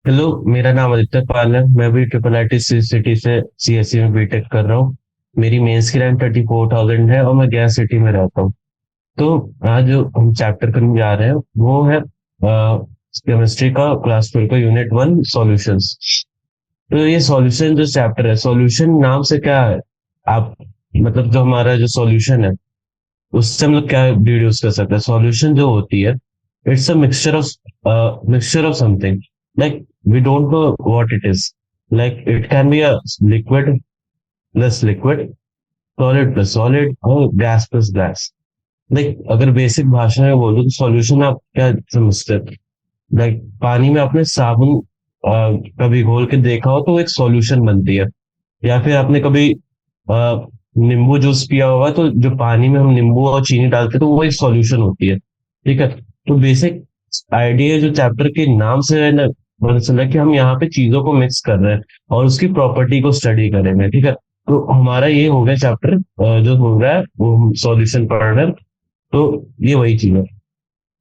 Hello, मेरा नाम आदित्य पाल है। मैं भी ट्रिपल आई टी सिटी से सीएससी में बीटेक कर रहा हूँ। मेरी मेंस की रैंक 34,000 है और मैं गया सिटी में रहता हूँ। तो आज जो हम चैप्टर करने जा रहे हैं वो है केमिस्ट्री का क्लास 12 का यूनिट 1 सॉल्यूशंस। तो ये सॉल्यूशन जो चैप्टर है, सॉल्यूशन नाम से क्या है आप, मतलब जो हमारा जो सॉल्यूशन है उससे हम लोग क्या डिड्यूस कर सकते हैं। सॉल्यूशन जो होती है, it's a mixture of something, like we don't know what it is. Like it can be a liquid plus liquid, solid plus solid और गैस प्लस गैस। लाइक अगर बेसिक भाषा में बोलूं तो सॉल्यूशन आप क्या समझते हैं? लाइक पानी में आपने साबुन कभी घोल के देखा हो तो वो एक सॉल्यूशन बनती है। या फिर आपने कभी नींबू जूस पिया होगा तो जो पानी में हम नींबू और चीनी डालते हैं तो वो एक सॉल्यूशन होती है। ठीक है। तो बेसिक आइडिया जो चैप्टर के नाम से है ना, पता चला कि हम यहाँ पे चीजों को मिक्स कर रहे हैं और उसकी प्रॉपर्टी को स्टडी करेंगे। ठीक है। तो हमारा ये हो गया चैप्टर जो हो रहा है वो हम सॉल्यूशन पढ़ रहे हैं। तो ये वही चीज है।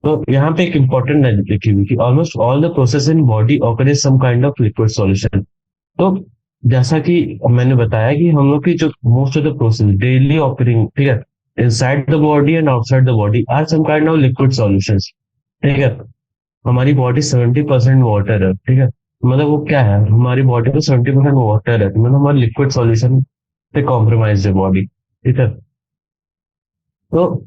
तो यहाँ पे एक इंपॉर्टेंट लाइन लिखी हुई कि almost all the process in body occur is some kind of liquid solution. तो जैसा कि मैंने बताया कि हम लोग की जो most of the process daily operating, ठीक है, inside the body and outside the body are some kind of liquid solutions. ठीक है। हमारी बॉडी 70% वाटर है। ठीक है। मतलब वो क्या है, हमारी बॉडी में 70% वाटर है, तो मतलब हमारी लिक्विड सॉल्यूशन से कॉम्प्रोमाइज है बॉडी। ठीक है। तो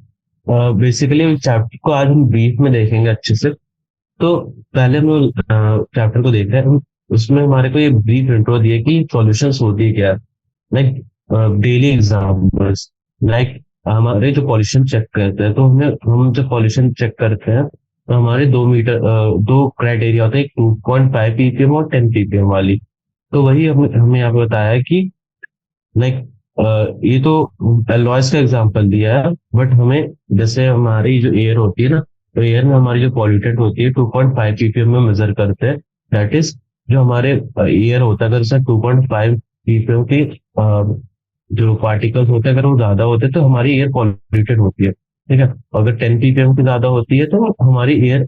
बेसिकली चैप्टर को आज हम ब्रीफ में देखेंगे अच्छे से। तो पहले हम लोग चैप्टर को देख रहे हैं। उसमें हमारे को ये ब्रीफ इंट्रो दिया कि सॉल्यूशंस होती है क्या। लाइक डेली एग्जाम्पल्स, लाइक हमारे जो पॉल्यूशन चेक करते हैं तो हम जब पॉल्यूशन चेक करते हैं तो हमारे 2 मीटर दो क्राइटेरिया होते हैं, एक 2.5 पीपीएम और 10 पीपीएम वाली। तो वही हमें यहाँ पे बताया कि लाइक ये तो एलॉयज का एग्जांपल दिया है, बट हमें जैसे हमारी जो एयर होती है ना, तो एयर में हमारी जो पॉल्यूटेंट होती है 2.5 पीपीएम में मेजर करते हैं। दैट इज जो हमारे एयर होता है, अगर उसमें 2.5 पीपीएम की जो पार्टिकल्स होते हैं अगर वो ज्यादा होते हैं तो हमारी एयर पॉल्यूटेड होती है। ठीक है। अगर 10 पीपीएम की ज्यादा होती है तो हमारी एयर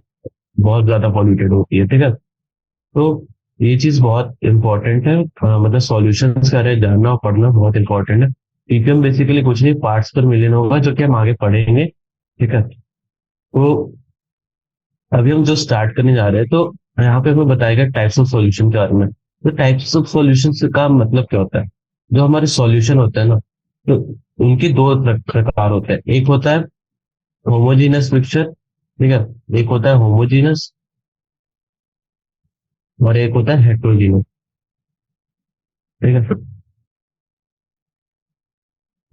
बहुत ज्यादा पॉल्यूटेड होती है। ठीक है। तो ये चीज बहुत इंपॉर्टेंट है। मतलब सॉल्यूशंस का है जानना और पढ़ना बहुत इंपॉर्टेंट है। पीपीएम बेसिकली कुछ नहीं, पार्ट्स पर मिलियन होगा, जो कि हम आगे पढ़ेंगे। ठीक है। तो अभी हम जो स्टार्ट करने जा रहे हैं, तो यहाँ पे हमें बताएगा टाइप्स ऑफ सॉल्यूशन के बारे में। तो टाइप्स ऑफ सॉल्यूशन का मतलब क्या होता है? जो हमारे सॉल्यूशन होता है ना, तो उनके दो प्रकार होते हैं। एक होता है होमोजीनस मिक्सचर, ठीक है, एक होता है होमोजीनस और एक होता है हेट्रोजीनस। ठीक है।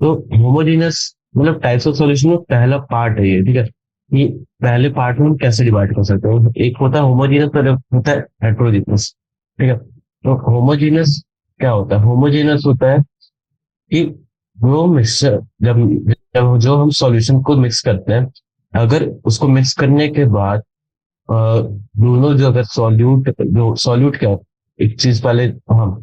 तो होमोजेनस मतलब टाइप्स ऑफ सॉल्यूशन में पहला पार्ट है ये। ठीक है। ये पहले पार्ट में हम कैसे डिवाइड कर सकते हैं? एक होता है होमोजेनस और एक होता है हेट्रोजीनस। ठीक है। तो होमोजेनस क्या होता है? होमोजेनस होता है कि वो मिक्सचर, जब जब जो हम सॉल्यूशन को मिक्स करते हैं, अगर उसको मिक्स करने के बाद दोनों जो अगर सॉल्यूट क्या होता है? एक चीज पहले हम,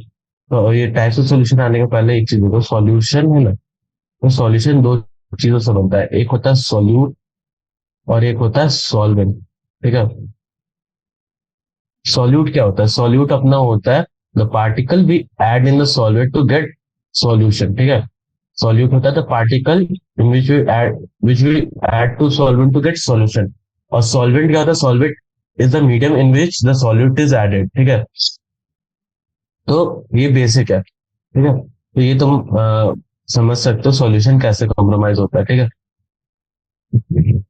तो ये टाइप्स ऑफ सॉल्यूशन आने के पहले एक चीज देखो, सॉल्यूशन है ना, तो सॉल्यूशन दो चीजों से बनता है। एक होता है सॉल्यूट और एक होता है सॉल्वेंट। ठीक है। सॉल्यूट क्या होता है? सॉल्यूट अपना होता है the particle we add in the solvent to get solution. ठीक है। सॉल्यूट होता है the particle in which we add to solvent to get solution. और सॉल्वेंट क्या होता है? Solvent is the medium in which the solute is added. ठीक है। तो ये बेसिक है। ठीक है। तो ये तुम समझ सकते हो सॉल्यूशन कैसे कॉम्प्रोमाइज होता है। ठीक है।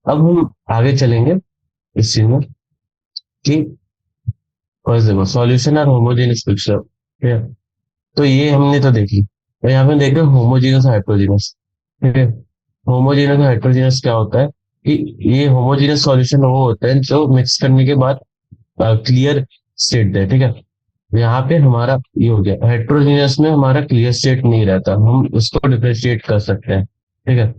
अब हम आगे चलेंगे इस चीज में कि फर्स्ट देखो सॉल्यूशन और होमोजेनियस मिक्सचर। ठीक है। तो ये हमने तो देखी, तो यहाँ पे देख रहे हो होमोजेनियस और हेट्रोजेनियस। ठीक है। होमोजेनियस और हेट्रोजेनियस क्या होता है कि ये होमोजेनियस सॉल्यूशन वो होता है जो मिक्स करने के बाद क्लियर स्टेट दे। ठीक है। यहाँ पे हमारा ये हो गया। हेट्रोजेनियस में हमारा क्लियर स्टेट नहीं रहता, हम उसको डिफरेंशिएट कर सकते हैं। ठीक है।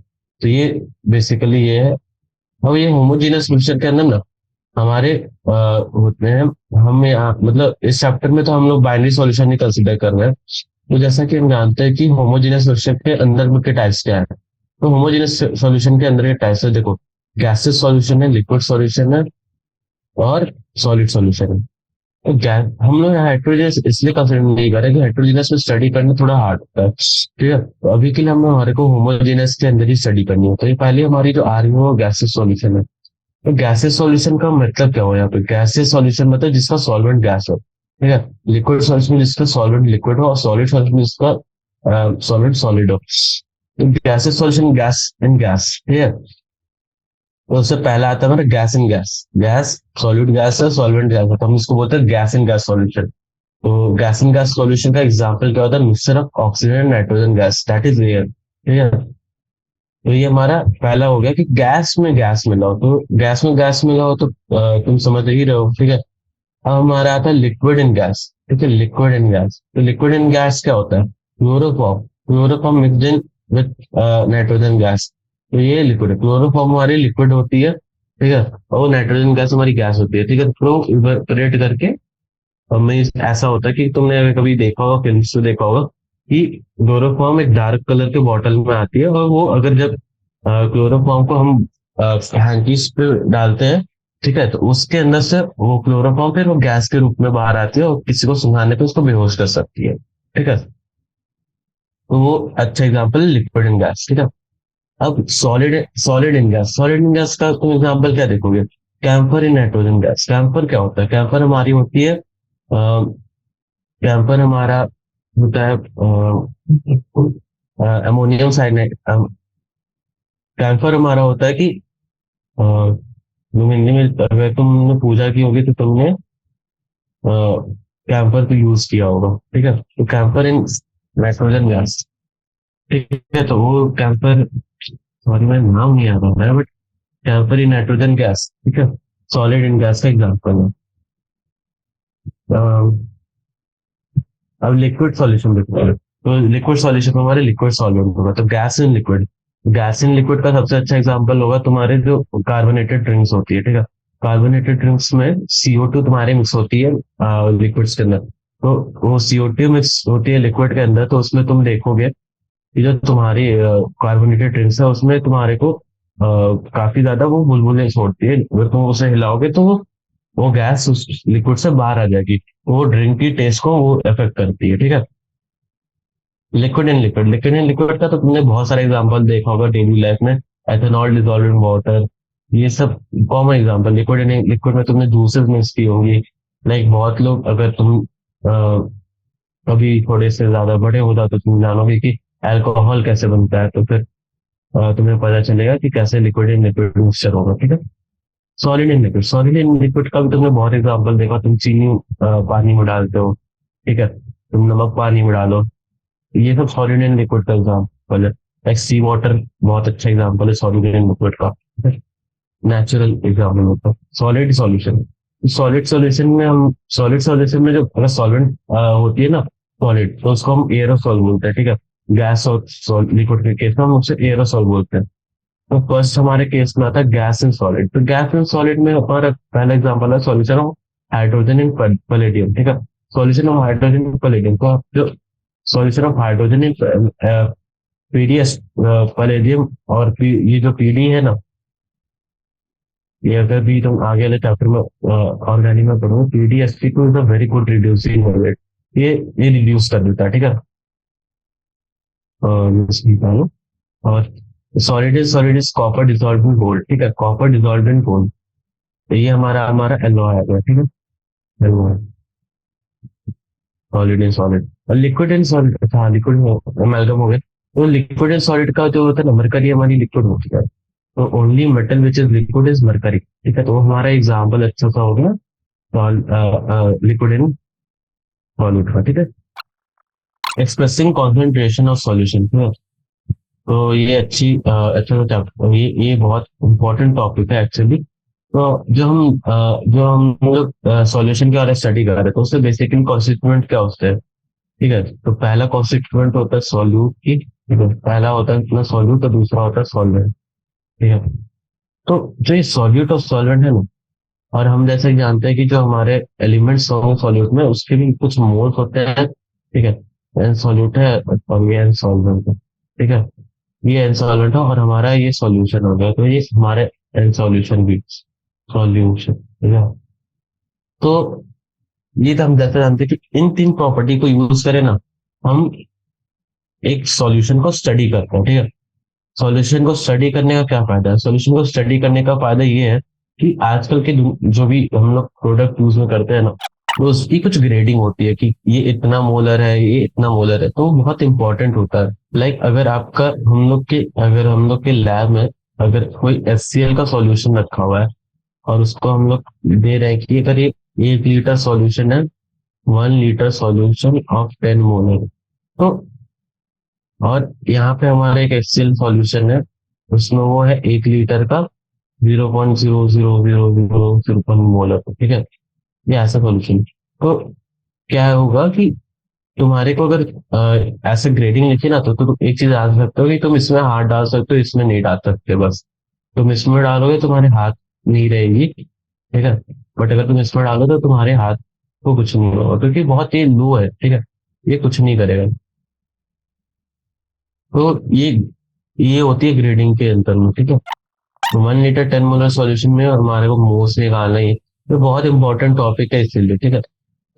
तो ये बेसिकली ये है। अब ये होमोजेनियस मिक्सचर के अंदर ना हमारे होते हैं, हम यहाँ मतलब इस चैप्टर में तो हम लोग बाइनरी सॉल्यूशन ही कंसिडर कर रहे हैं। तो जैसा कि हम जानते हैं कि होमोजेनियस सॉल्यूशन के अंदर के टाइप्स क्या है, तो होमोजेनियस सॉल्यूशन के अंदर के टाइप्स है देखो, गैसेस सॉल्यूशन है, लिक्विड सॉल्यूशन है और सॉलिड सॉल्यूशन है। हम लोग हेट्रोजीनियस इसलिए कंसिडर नहीं कर रहे कि हेट्रोजीनियस में स्टडी करना थोड़ा हार्ड होता है, ठीक है। तो अभी के लिए हम हमारे को होमोजेनियस के अंदर ही स्टडी करनी है। तो ये पहले हमारी जो आ रही है वो गैसेस सॉल्यूशन है। तो गैसेस सॉल्यूशन का मतलब क्या हो यहाँ पे? गैसेस सॉल्यूशन मतलब जिसका सॉल्वेंट गैस हो, ठीक है। लिक्विड सॉल्यूशन जिसका सॉल्वेंट लिक्विड हो, और सॉलिड सॉल्यूशन जिसका सॉलिड सॉलिड हो। तो gases solution gas and gas, ठीक है। तो उससे पहला आता है हमारा gas and gas. Gas solid gas है, सॉल्वेंट गैस है, तो हम इसको बोलते हैं गैस एंड गैस सॉल्यूशन। तो गैस एंड गैस सॉल्यूशन का एग्जांपल क्या होता है? Mixture of oxygen and nitrogen gas, that is air, ठीक है। तो ये हमारा पहला हो गया कि गैस मिला हो। तो गैस में गैस मिला हो तो तुम समझ ही रहे हो, ठीक है। अब हमारा आता है लिक्विड इन गैस, ठीक है। लिक्विड इन गैस, तो लिक्विड इन गैस क्या होता है? Chloroform. Chloroform mixed in with nitrogen gas. तो ये लिक्विड है, क्लोरोफॉर्म हमारी लिक्विड होती है, ठीक है। और नाइट्रोजन गैस हमारी गैस होती है, ठीक है। तो इवेपोरेट करके हमें ऐसा होता है कि तुमने कभी देखा होगा, फिल्म से देखा होगा कि क्लोरोफॉर्म एक डार्क कलर के बॉटल में आती है, और वो अगर जब क्लोरोफॉर्म को हम हैंकीज पे डालते हैं, ठीक है, तो उसके अंदर से वो क्लोरोफॉर्म फिर वो गैस के रूप में बाहर आती है और किसी को सुंघाने पे उसको बेहोश कर सकती है, ठीक है। तो वो अच्छा एग्जाम्पल है लिक्विड इन गैस, ठीक है। अब solid solid in gas, solid in gas का तुम एग्जाम्पल क्या देखोगे? Camper in nitrogen gas. Camper क्या होता है? कैंपर हमारी होती है, कैंपर हमारा होता है अमोनियम साइनाइड। कैंपर हमारा होता है कि तुम हिंदी में अगर तुमने पूजा की होगी तो तुमने कैंपर को यूज किया होगा, ठीक है। तो कैंपर इन नाइट्रोजन गैस, ठीक है। तो वो कैंपर, सॉरी मैं नाम नहीं आता है, but camper in nitrogen gas, ठीक है, सॉलिड इन गैस का एग्जाम्पल है। अब लिक्विड सॉल्यूशन देखो, तो लिक्विड सॉल्यूशन में हमारे लिक्विड सॉल्वेंट होगा, तो gas in liquid. Gas in liquid का सबसे अच्छा एग्जांपल होगा तुम्हारे जो कार्बोनेटेड ड्रिंक्स होती है, ठीक है। कार्बोनेटेड ड्रिंक्स में CO2 तुम्हारे मिक्स होती है लिक्विड्स के अंदर। तो वो CO2 मिक्स होती है लिक्विड के अंदर, तो उसमें तुम देखोगे कि जो तुम्हारी कार्बोनेटेड ड्रिंक्स है उसमें तुम्हारे को काफी ज्यादा वो बुलबुलें छोड़ती है। अगर तुम उसे हिलाओगे तो वो गैस उस लिक्विड से बाहर आ जाएगी, तो वो ड्रिंक की टेस्ट को वो इफेक्ट करती है, ठीक है। Liquid and liquid, liquid and liquid का तो तुमने बहुत सारे एग्जांपल देखा होगा डेली लाइफ में। एथेनॉल डिजोल्व इन वाटर, ये सब common example. Liquid and liquid में तुमने जूसेस मिक्स की होंगी। लाइक बहुत लोग, अगर तुम कभी थोड़े से ज्यादा बड़े हो जाओ तो तुम जानोगे कि अल्कोहल कैसे बनता है, तो फिर तुम्हें पता चलेगा कि कैसे लिक्विड एंड लिक्विड मिक्सचर होगा, ठीक है। Solid and liquid, solid and liquid का भी तुमने बहुत एग्जांपल देखा। तुम चीनी पानी में डालते हो, ठीक है, तुम नमक पानी में डालो, ये सब सॉलिड एंड लिक्विड का एग्जाम्पल है। लाइक सी वाटर बहुत अच्छा एग्जाम्पल है सॉलिड एंड लिक्विड का, नेचुरल एग्जाम्पल होता है। सॉलिड सॉल्यूशन, सॉलिड सॉल्यूशन में हम, सॉलिड सॉल्यूशन में जो अगर सॉल्वेंट होती है ना सॉलिड, तो उसको हम एरोसॉल बोलते हैं, ठीक है। गैस और लिक्विड के केस में हम उसे एरोसॉल बोलते हैं। तो फर्स्ट हमारे केस में आता है गैस एंड सॉलिड। तो गैस एंड सॉलिड में हमारा पहला एग्जाम्पल है solution of hydrogen in palladium, ठीक है। Solution of hydrogen in palladium, तो आप जो solution of hydrogen in PDS palladium, और ये जो पीडी है ना, ये अगर भी तुम आगे वाले चैप्टर में ऑर्गेनिक में पढ़ोगे, पीडीएसपी2 is a very good reducing agent. ये रिड्यूस कर देता है, ठीक है। निकालो। और solid is copper dissolve in gold, ठीक है, कॉपर डिजॉल्व इन गोल्ड। तो ये हमारा हमारा एलओ आएगा, ठीक है। एलओ सॉलिड इन सॉलिड, और लिक्विड इन सॉलिड, हाँ लिक्विड अमेल्गम हो गया। तो लिक्विड इन सॉलिड का जो होता है ना, मरकरी हमारी लिक्विड होती है। तो only metal which is liquid is mercury, ठीक है। तो हमारा एग्जाम्पल अच्छा सा हो गया लिक्विड इन सॉलिड का, ठीक है। एक्सप्रेसिंग कॉन्सेंट्रेशन ऑफ सॉल्यूशन, ठीक है। तो ये अच्छा चैप्टर, ये बहुत इंपॉर्टेंट टॉपिक है एक्चुअली। तो जो हम लोग सॉल्यूशन के बारे में स्टडी कर रहे थे, तो उससे बेसिकली कॉन्स्टिट्यूएंट क्या होते हैं, ठीक है। तो पहला कॉन्स्टिट्यूएंट होता है सॉल्यूट की, ठीक है। पहला होता है अपना सॉल्यूट, तो दूसरा होता है सॉल्वेंट, ठीक है। तो जो ये सॉल्यूट और सॉल्वेंट है ना, और हम जैसे कि जानते हैं कि जो हमारे एलिमेंट्स होंगे सॉल्यूट में, उसके भी कुछ मोल्स होते हैं, ठीक है। एन सॉल्यूट है और ये एन सॉल्वेंट है, ठीक है। ये एन सॉल्वेंट है और हमारा ये सॉल्यूशन हो गया, तो ये हमारे एन सॉल्यूशन भी सॉल्यूशन, ठीक है। तो ये तो हम जैसे जानते हैं कि इन तीन प्रॉपर्टी को यूज करें ना, हम एक सॉल्यूशन को स्टडी करते हैं, ठीक है। सॉल्यूशन को स्टडी करने का क्या फायदा है? सॉल्यूशन को स्टडी करने का फायदा ये है कि आजकल के जो भी हम लोग प्रोडक्ट यूज में करते हैं ना, तो उसकी कुछ ग्रेडिंग होती है कि ये इतना मोलर है, ये इतना मोलर है, तो वो बहुत इंपॉर्टेंट होता है। लाइक अगर हम लोग के लैब में अगर कोई HCl का सॉल्यूशन रखा हुआ है और उसको हम लोग दे रहे हैं कि अगर ये 1 लीटर सॉल्यूशन है, 1 लीटर सॉल्यूशन ऑफ 10 मोलर, तो और यहाँ पे हमारा एक HCl सॉल्यूशन है, उसमें वो है 1 लीटर का 0.000001 मोलर, ठीक है। ये ऐसा सॉल्यूशन, तो क्या होगा कि तुम्हारे को अगर ऐसे ग्रेडिंग लिखी ना, तो तुम एक चीज डाल सकते हो कि तुम इसमें हाथ डाल सकते हो, इसमें नहीं डाल सकते, बस। तुम इसमें डालोगे तुम्हारे हाथ नहीं रहेगी, ठीक है। बट अगर तुम इसमें डालो तो तुम्हारे हाथ को कुछ नहीं होगा, क्योंकि बहुत ही लो है, ठीक है। ये कुछ नहीं करेगा। तो ये होती है ग्रेडिंग के अंतर में, ठीक है। 1 लीटर 10 मोलर सॉल्यूशन में हमारे को मोल्स निकालना ही, तो बहुत इंपॉर्टेंट टॉपिक है इसलिए, ठीक है।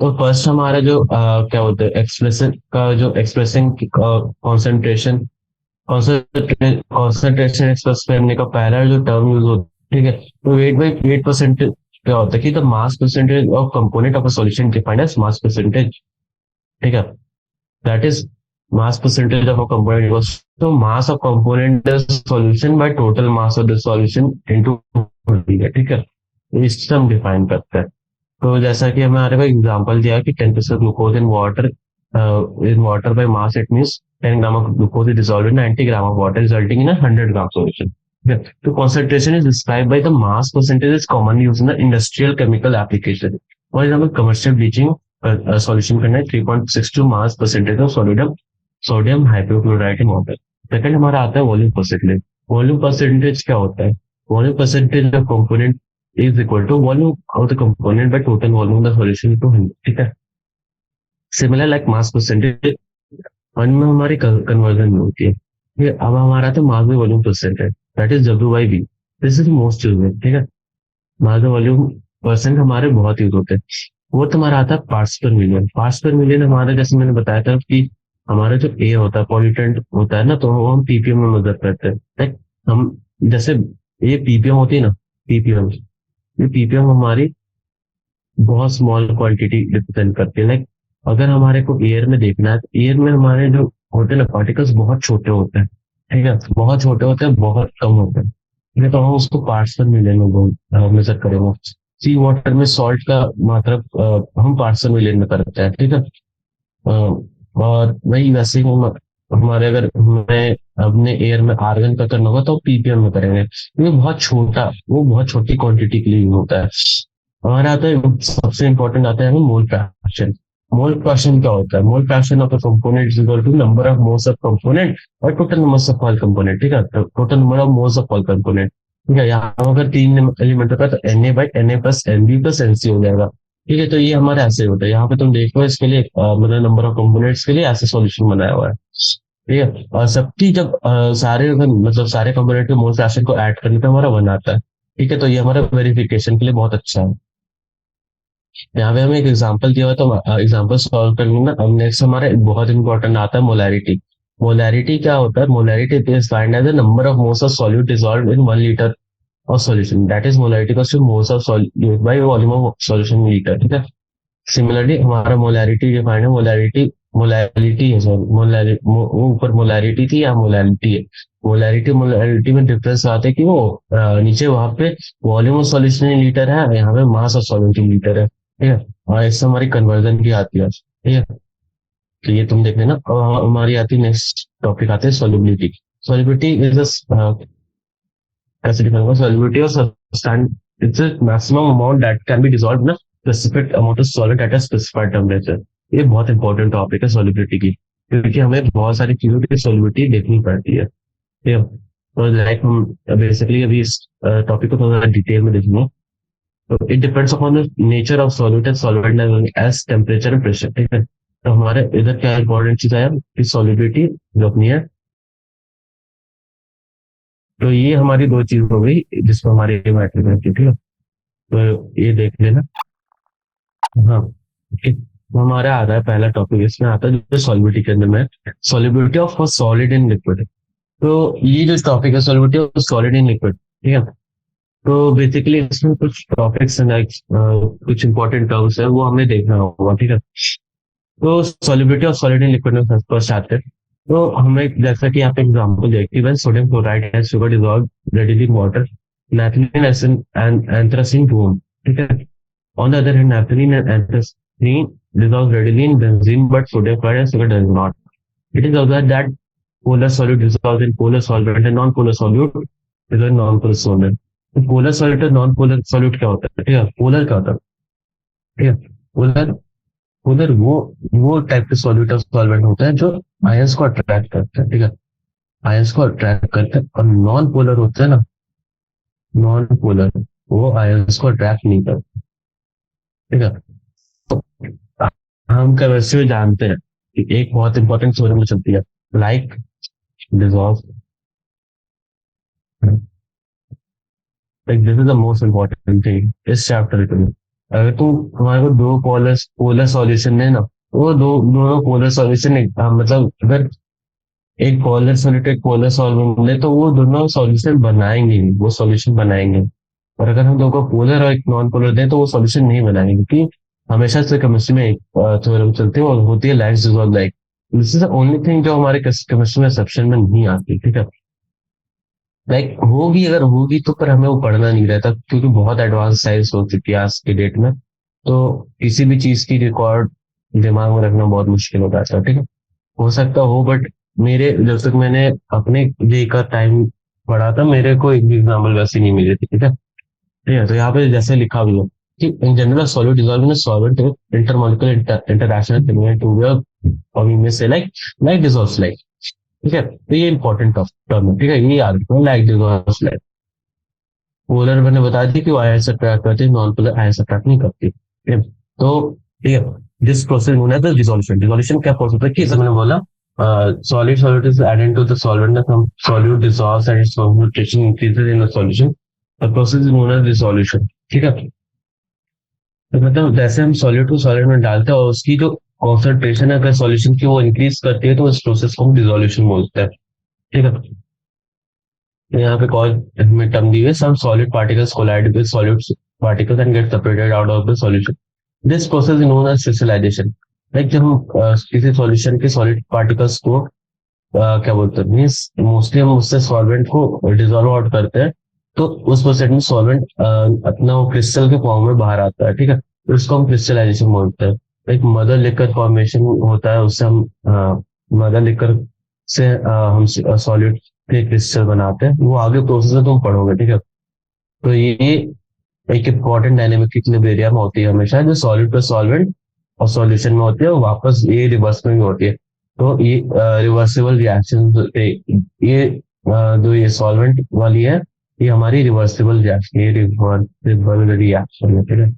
तो फर्स्ट हमारा जो क्या बोलते हैं, एक्सप्रेशन का जो एक्सप्रेसिंग कॉन्सेंट्रेशन कॉन्सेंट्रेशन एक्सप्रेस करने का पहला जो टर्म यूज होता है, ठीक है। तो वेट बाई वेट परसेंटेज क्या होता है कि the mass percentage of component of a solution defined as mass percentage, ठीक है। That is mass percentage of a component equals to mass of component is solution by total mass of the solution into volume, ठीक है। ये इससे हम define करते हैं। तो जैसा कि हमारे को एग्जांपल दिया कि 10% glucose in water by mass, it means 10 gram of glucose is dissolved in 90 gram of water resulting in 100 gram solution, ठीक है। तो concentration is describe by the mass percentage is commonly used in the industrial chemical application. For example commercial bleaching solution करना है 3.62 मास percentage of sodium hypochlorite in water. Second हमारा आता है volume percentage. Volume percentage क्या होता है? Volume percentage of component is equal to volume of the component by total volume of the solution to 100, ठीक है। Similar like mass percentage one में हमारी कन्वर्जन में होती है, ठीक है। अब हमारा तो mass by volume percentage, that is W/V। This is most use, ठीक है। मास बाय वॉल्यूम परसेंट हमारे बहुत यूज होते हैं। वो तुम्हारा आता है पार्ट्स पर मिलियन। पार्ट्स पर मिलियन हमारा, जैसे मैंने बताया था कि हमारा जो ए होता है, पॉल्यूटेंट होता है ना, तो वो हम पीपीएम में मेजर करते हैं, लाइक हम जैसे ये पीपीएम होती है ना, पीपीएम, ये पीपीएम हमारी बहुत स्मॉल क्वांटिटी रिप्रेजेंट करती है। लाइक अगर हमारे को एयर में देखना है, तो एयर में हमारे जो होते हैं ना पार्टिकल्स, बहुत छोटे होते हैं, ठीक है। बहुत छोटे होते हैं, बहुत कम होते हैं, ठीक है। तो हम उसको पार्ट्स पर मिलियन में मेजर करेंगे। सी वाटर में सॉल्ट का मात्रा हम पार्ट्स पर मिलियन में करते हैं, ठीक है। और वही वैसे ही हमारे अगर हमें अपने एयर में आर्गन का करना होगा तो पीपीएम में करेंगे। वो बहुत छोटी क्वांटिटी के लिए यूज होता है। हमारा आता है सबसे इंपॉर्टेंट आता है हमें मोल फ्रैक्शन। मोल फ्रैक्शन क्या होता है? Mole fraction of a component is equal to number of moles of component और total number of all component, ठीक है। Total number of moles of all component, ठीक है। यहाँ अगर 3 एलिमेंट होता है तो Na/Na plus Nb plus Nc हो जाएगा, ठीक है। तो ये हमारा ऐसे होता है। यहाँ पे तुम देखो इसके लिए मतलब नंबर ऑफ कंपोनेंट्स के लिए ऐसे सॉल्यूशन बनाया हुआ है, ठीक है। और सबकी जब मतलब सारे कंपोनेंट के मोल फ्रैक्शन को ऐड करने पे हमारा 1 आता है, ठीक है। तो ये हमारा वेरिफिकेशन के लिए बहुत अच्छा है। यहाँ पे हमें एक एग्जांपल दिया हुआ, तो एग्जांपल सॉल्व कर लूंगा। अब नेक्स्ट हमारा एक बहुत इंपॉर्टेंट आता है मोलैरिटी। मोलैरिटी क्या होता है? Molarity is find as the number of moles of solute dissolved in 1 litre of solution, that is molarity equals to moles of solute by volume of solution litre, ठीक है। Similarly हमारा molarity defined है, molarity molarity है, sorry वो ऊपर molarity थी या molarity है। मोलैरिटी में डिफरेंस आता है कि वो नीचे वहां पे volume of solution in litre है, यहाँ पे मास ऑफ सॉल्यूट इन लीटर है, ठीक है। और इससे हमारी कन्वर्जन की आती है, ठीक है। तो ये तुम देख लेना। और हमारी आती है नेक्स्ट टॉपिक आते हैं सोल्युबिलिटी। सोल्युबिलिटी इज कैसे डिफाइन होगा? सोल्युबिलिटी और substance its maximum amount that can be dissolved in specific amount of solvent at a specified temperature. ये बहुत इंपॉर्टेंट टॉपिक है सोल्युबिलिटी की, क्योंकि हमें बहुत सारी चीजों की सोल्युबिलिटी देखनी पड़ती है, ठीक है। तो लाइक हम बेसिकली अभी इस टॉपिक को थोड़ा डिटेल में देखेंगे। तो it depends upon the nature of solute and solvent level as temperature and pressure, ठीक है। तो हमारे इधर क्या इंपॉर्टेंट चीज है कि सॉल्युबिलिटी जो अपनी है। तो ये हमारी दो चीज हो गई जिसको हमारी मैट्रिक रहती है, ठीक है। तो ये देख लेना। हाँ, ओके, तो हमारा आता है पहला टॉपिक, इसमें आता है जो सॉलिबिलिटी के अंदर में, solubility of solid in liquid. तो ये जो टॉपिक है solubility of solid in liquid, ठीक है। तो बेसिकली इसमें कुछ टॉपिक्स लाइक कुछ इंपॉर्टेंट टर्म्स है वो हमें देखना होगा, ठीक है। तो solubility of solid in liquid में फर्स्ट आते हैं। तो हमें जैसा कि यहाँ पे एग्जाम्पल देखिए, when sodium chloride has sugar dissolve readily in water, naphthalene and anthracene to whom, ठीक है। On the other hand, naphthalene and anthracene dissolve readily in benzene, but sodium chloride and sugar does not. It is observed that polar solute dissolves in polar solvent and non-polar solute dissolves in non-polar solvent. तो polar solute और non polar solute क्या होता है, ठीक है। Polar क्या होता है, ठीक है। पोलर पोलर वो टाइप के सॉल्यूट और सॉल्वेंट होता है जो आयंस को अट्रैक्ट करते हैं, ठीक है। आयंस को अट्रैक्ट करते हैं। और नॉन पोलर होता है ना, नॉन पोलर, वो आयंस को अट्रैक्ट नहीं करते, ठीक है। तो हम केमिस्ट्री में जानते हैं कि एक बहुत इंपॉर्टेंट थ्योरम चलती है, like dissolve, like this is the most important thing इस चैप्टर के लिए। अगर तुम तुम्हारे को दो पोलर पोलर सॉल्यूशन है ना, वो दोनों पोलर सॉल्यूशन मतलब अगर एक पोलर सॉल्यूट एक पोलर सॉल्वेंट ले तो वो दोनों सॉल्यूशन बनाएंगे ही, वो सॉल्यूशन बनाएंगे। और अगर हम दोनों को पोलर और एक नॉन पोलर दें तो वो सॉल्यूशन नहीं बनाएंगे, क्योंकि हमेशा से केमिस्ट्री में एक थ्योरम चलती है और होती है like dissolve like. This is the only thing जो हमारे केमिस्ट्री में एक्सेप्शन में नहीं आती, ठीक है। लाइक होगी, अगर होगी तो पर हमें वो पढ़ना नहीं रहता, क्योंकि बहुत एडवांस साइंस हो चुकी है आज के डेट में। तो किसी भी चीज की रिकॉर्ड दिमाग में रखना बहुत मुश्किल हो जाता है, ठीक है। हो सकता हो, बट मेरे जब तक मैंने अपने डे का टाइम पढ़ा था, मेरे को एक भी एग्जाम्पल वैसी नहीं मिली थी, ठीक है। ठीक है, तो यहाँ पे जैसे लिखा भी है कि in general solute dissolve in solvent intermolecular interaction to और we may say like dissolves like, ठीक है। तो ये इंपॉर्टेंट टर्म है, ठीक है। ये याद रखना, लाइक डिसॉल्व्स लाइक। पोलर मैंने बता दी कि वो आयन से अट्रैक्ट करती है, नॉन पोलर आयन से अट्रैक्ट नहीं करती, ठीक है। तो ठीक है, this process known as dissolution. Dissolution क्या प्रोसेस है कि जैसे मैंने बोला, solid solute is added into the solvent, the solute dissolves and its concentration increases in the solution. The process is known as dissolution, ठीक है। तो मतलब जैसे हम सॉल्यूट को सॉलिड में डालते हैं और उसकी जो कॉन्सेंट्रेशन है अगर सॉल्यूशन की वो इंक्रीज करती है तो इस प्रोसेस को हम डिसोल्यूशन बोलते हैं, ठीक है। तो यहाँ पे कॉल में टर्म दी है, some solid particles collide with solid particles and get separated out of the solution. This process is known as crystallization. Like जब हम किसी सॉल्यूशन के सॉलिड पार्टिकल्स को क्या बोलते हैं, मीन्स मोस्टली हम उससे सॉल्वेंट को डिजोल्व आउट करते हैं, तो उस प्रोसेस में सॉल्वेंट अपना वो क्रिस्टल के फॉर्म में बाहर आता है, ठीक है। तो इसको हम क्रिस्टलाइजेशन बोलते हैं। एक मदर लिकर फॉर्मेशन होता है, उससे हम मदर लिकर से हम सॉलिड के क्रिस्टल बनाते हैं। वो आगे प्रोसेस है, तुम पढ़ोगे, ठीक है। तो ये एक इम्पॉर्टेंट डायनेमिक इक्विलिब्रियम होती है हमेशा, जो सॉलिड पे सॉल्वेंट और सॉल्यूशन में होती है, और वापस ये रिवर्स में भी होती है। तो ये रिवर्सिबल रिएक्शन, ये जो ये सॉल्वेंट वाली है, ये हमारी रिवर्सिबल रिएक्शन, ये रिवर्सिबल रिएक्शन है, ठीक है।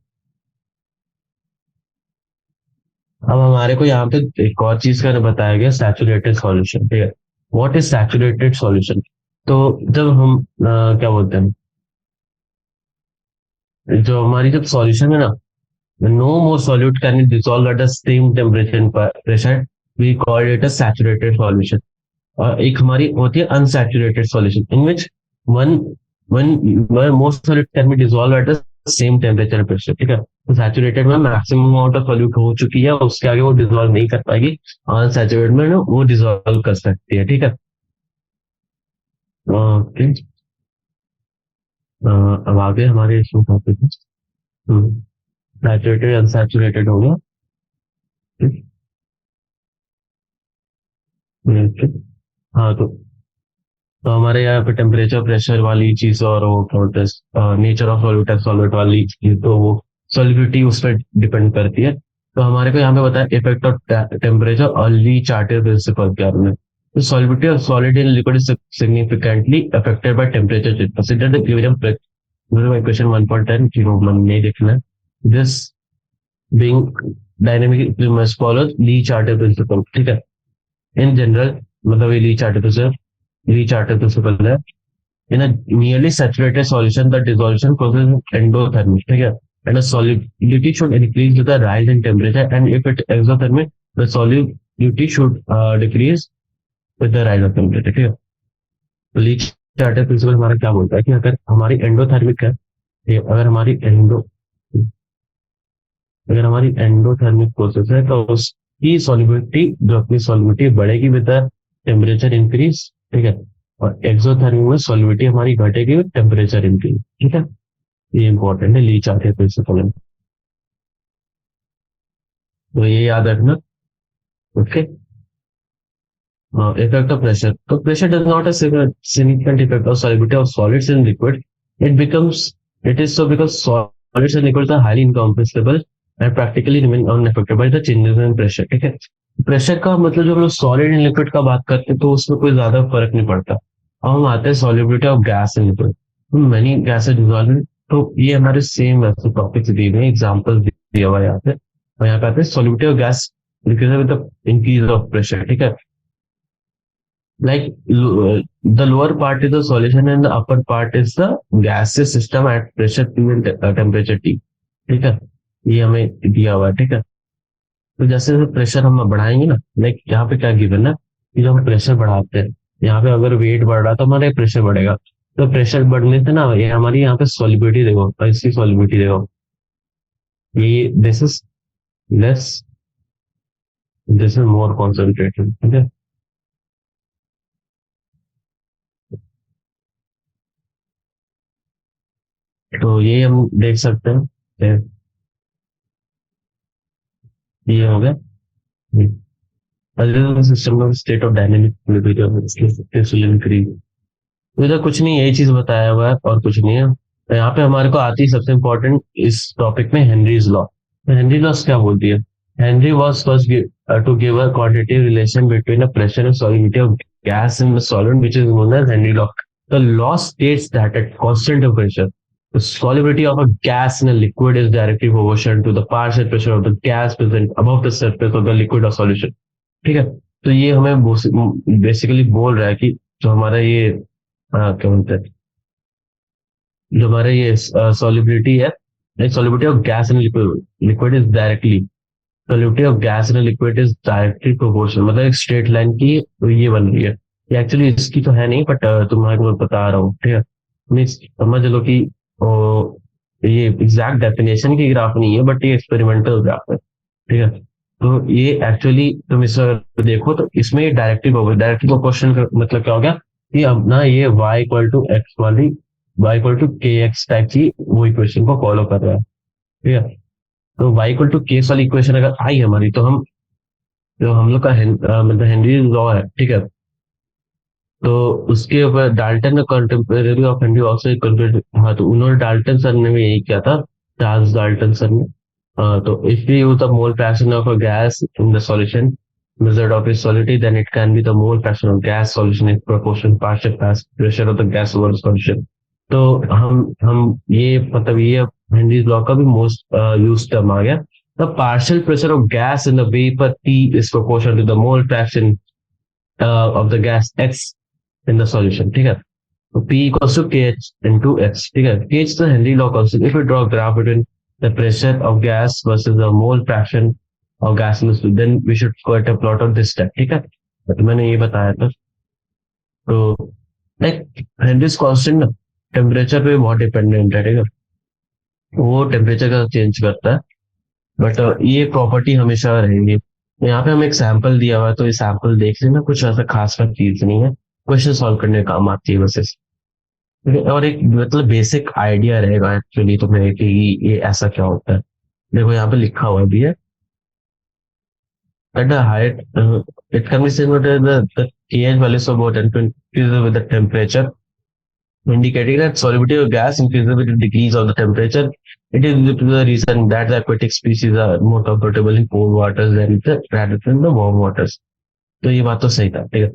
अब हमारे को यहाँ पे एक और चीज का बताया गया, सैचुरेटेड सॉल्यूशन, ठीक है। What is saturated solution? तो जब हम क्या बोलते हैं, जो हमारी जब सॉल्यूशन है ना, no more solute can be dissolved at the same temperature and pressure, we call it a saturated solution. और एक हमारी होती है unsaturated solution, in which one one most solute can be dissolved at the same temperature and pressure, ठीक है। तो saturated में maximum amount of solute हो चुकी है, उसके आगे वो डिसॉल्व नहीं कर पाएगी। अनसैचुरेटेड में ना वो डिसॉल्व कर सकती है, ठीक है। ओके, अब आगे हमारे इसमें टॉपिक है सैचुरेटेड अनसैचुरेटेड हो गया, ठीक। ठीक। हाँ, तो हमारे यहाँ पे टेम्परेचर प्रेशर वाली चीज और वो क्या बोलते हैं nature of solute and solvent वाली चीज, तो वो सॉल्युबिलिटी उस पर डिपेंड करती है। तो हमारे को यहाँ पे बताया इफेक्ट ऑफ टेम्परेचर और ली चार्टर प्रिंसिपल के बारे में। तो solubility of solid in liquid is significantly affected by temperature change. Consider the given question 1.10 zero मन नहीं देखना है। This being dynamic equilibrium follows Le Chatelier principle, ठीक है। इन जनरल मतलब ये ली चार्टर प्रिंसिपल है। In a nearly saturated solution, the dissolution process is endothermic, ठीक है। and a solubility should increase with the rise in temperature, and if it exothermic, the solubility should decrease with the rise of temperature. ठीक है। Leach charter principal हमारा क्या बोलता है कि अगर हमारी एंडोथर्मिक है, ये अगर हमारी एंडोथर्मिक प्रोसेस है तो उसकी सॉल्युबिलिटी, जो अपनी सॉल्युबिलिटी बढ़ेगी विद द टेम्परेचर इंक्रीज। ठीक है। और एक्सोथर्मिक में सॉल्युबिलिटी हमारी घटेगी विद टेम्परेचर इंक्रीज। ठीक है। ये इंपॉर्टेंट है लीच आर्टर प्रिंसिपल। तो ये याद रखना। Okay. Effect of pressure. So pressure does not a significant effect of solubility of solids in liquid. It is so because solids and liquids are highly incompressible and practically remain unaffected by the changes in pressure. ठीक है। Pressure का मतलब जब हम लोग solid in liquid का बात करते हैं तो उसमें कोई ज्यादा फर्क नहीं पड़ता। अब हम आते हैं solubility of gas in liquid. Many gases dissolve. तो ये हमारे सेम वैसे टॉपिक्स दिए हुए हैं, एग्जाम्पल दिया हुआ है यहाँ पे। और यहाँ पे आते हैं solubility of gas with the increase of pressure. ठीक है। Like the lower part is the solution and the upper part is the gaseous system at pressure P and temperature T। ठीक है। ये हमें दिया हुआ है। ठीक है। तो जैसे जैसे प्रेशर हम बढ़ाएंगे ना, लाइक यहाँ पे क्या गिवन है कि जब हम प्रेशर बढ़ाते हैं, यहाँ पे अगर वेट बढ़ रहा तो हमारा प्रेशर बढ़ेगा। तो प्रेशर बढ़ने से ना ये हमारी यहाँ पे सॉलिबिलिटी देखो, और इसकी सॉलिबिलिटी देखो, ये less this is more concentrated. ठीक है। तो ये हम देख सकते हैं। ये हो गया। सिस्टम का स्टेट ऑफ डायनेमिक इंक्रीज। तो इधर कुछ नहीं, यही चीज बताया हुआ है और कुछ नहीं है। तो यहाँ पे हमारे को आती है सबसे इंपॉर्टेंट इस टॉपिक में हेनरीज लॉ। तो हेनरी लॉ क्या बोलती है? Henry was first to give a quantitative relation between the pressure and solubility of gas in the solvent which is known as Henry law. The law states that at constant temperature the solubility of a gas in a liquid is directly proportional to the partial pressure of the gas present above the surface of the liquid or solution। ठीक है। तो ये हमें basically बोल रहा है कि जो हमारा ये क्या बोलते हैं, जो हमारा ये सॉलिबिलिटी है, solubility of gas in liquid is directly, solubility of gas in liquid is directly proportional. मतलब एक स्ट्रेट लाइन की ये बन रही है। ये एक्चुअली इसकी तो है नहीं, बट तुम्हारे को मैं बता रहा हूँ। ठीक है। मीन्स समझ लो कि ये एग्जैक्ट डेफिनेशन की ग्राफ नहीं है, बट ये एक्सपेरिमेंटल ग्राफ है। ठीक है। तो ये एक्चुअली तुम इस देखो तो इसमें डायरेक्टली प्रोपोर्शन का मतलब क्या हो गया कि अब ना ये y इक्वल टू एक्स वाली, y इक्वल टू के एक्स टाइप की वो इक्वेशन को फॉलो कर रहा है। ठीक है। तो y इक्वल टू के वाली इक्वेशन अगर आई हमारी, तो हम लोग का मतलब हेनरी लॉ है। ठीक है। तो उसके ऊपर डाल्टन ने कंटेम्परेरी ऑफ हेनरी ऑल्सो, हाँ, तो उन्होंने डाल्टन सर ने भी यही किया था, चार्ल्स डाल्टन सर ने। तो if we use the mole fraction of a gas in the solution measured of its solidity, then it can be the mole fraction of gas solution in proportion partial pressure of the gas over solution। तो हम ये मतलब ये Henry's law का भी most use term आ गया। The partial pressure of gas in the vapour P is proportional to the mole fraction of the gas X in the solution। ठीक है। तो P equals to KH into X। ठीक है। KH the Henry law constant। If we draw a graph between the pressure of gas versus the mole fraction of gas in the solid, then we should get a plot of this step। ठीक है। तो मैंने ये बताया था। तो like Henrys constant ना temperature पे बहुत डिपेंडेंट है। ठीक है। वो टेम्परेचर का चेंज करता है, बट ये प्रॉपर्टी हमेशा रहेगी। यहाँ पे हमें एक सैंपल दिया हुआ है, तो ये सैंपल देख लेना, कुछ ऐसा खास का चीज नहीं है, क्वेश्चन सॉल्व करने का काम आती है बस और एक मतलब बेसिक आइडिया रहेगा एक्चुअली तुम्हें कि ये ऐसा क्या होता है। देखो यहाँ पे लिखा हुआ भी है at the height, it can be seen that the pH values of water increases with the temperature, indicating that solubility of gas increases with the decrease of the temperature। It is due to the reason that the aquatic species are more comfortable in cold waters rather than the warm waters। तो ये बात तो सही था। ठीक है।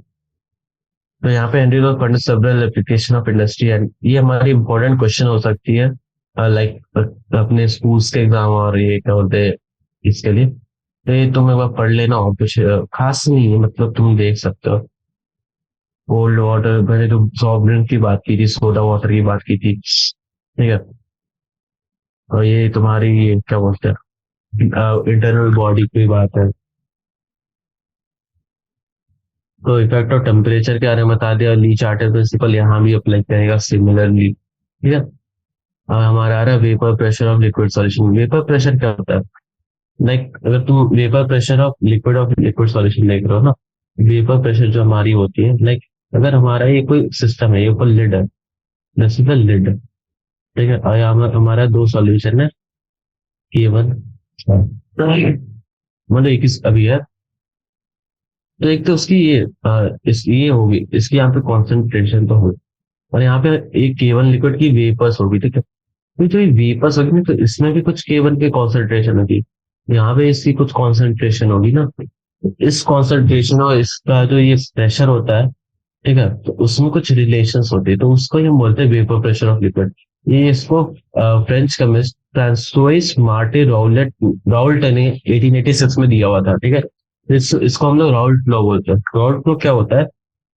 तो यहाँ पे Henry law fund several application of industry and ये हमारी इंपॉर्टेंट क्वेश्चन हो सकती है, लाइक अपने स्कूल्स के एग्जाम और ये क्या बोलते हैं इसके लिए। तो ये तुम एक बार पढ़ लेना, और कुछ खास नहीं है, मतलब तुम देख सकते हो। कोल्ड वाटर, मैंने तो सॉफ्ट ड्रिंक की बात की थी, सोडा वाटर की बात की थी। ठीक है। और ये तुम्हारी ये क्या बोलते हैं इंटरनल बॉडी की बात है। तो इफेक्ट ऑफ टेम्परेचर के बारे में बता दिया, ली चार्टर प्रिंसिपल यहाँ भी अप्लाई करेगा सिमिलरली, ठीक है। हमारा आ रहा है vapour pressure of liquid solution. Vapour pressure क्या होता है? लाइक अगर तुम vapour pressure of liquid solution देख रहे हो ना, वेपर प्रेशर जो हमारी होती है, लाइक अगर हमारा ये कोई सिस्टम है, ये ऊपर लिड है, दिस इज द लिड, ठीक है, और यहाँ हमारा दो सॉल्यूशन है, केवल मतलब एक ही अभी है। तो एक तो उसकी ये ये होगी, इसकी यहाँ पे कॉन्सेंट्रेशन तो होगी, और यहाँ पे एक केवल लिक्विड की वेपर्स होगी, ठीक है। तो जो ये वेपर्स होगी ना, तो इसमें भी कुछ केवल की कॉन्सेंट्रेशन होगी, यहाँ पे इसकी कुछ कॉन्सेंट्रेशन होगी ना। इस कॉन्सेंट्रेशन और इसका जो ये प्रेशर होता है, ठीक है, तो उसमें कुछ रिलेशंस होते हैं, तो उसको हम बोलते हैं वेपर प्रेशर ऑफ लिक्विड। ये इसको फ्रेंच केमिस्ट फ्रांसोइस मार्टे राउलेट राउल्ट ने 1886 में दिया हुआ था, ठीक है। इसको हम लोग राउल्ट लॉ बोलते हैं। राउल्ट लॉ क्या होता है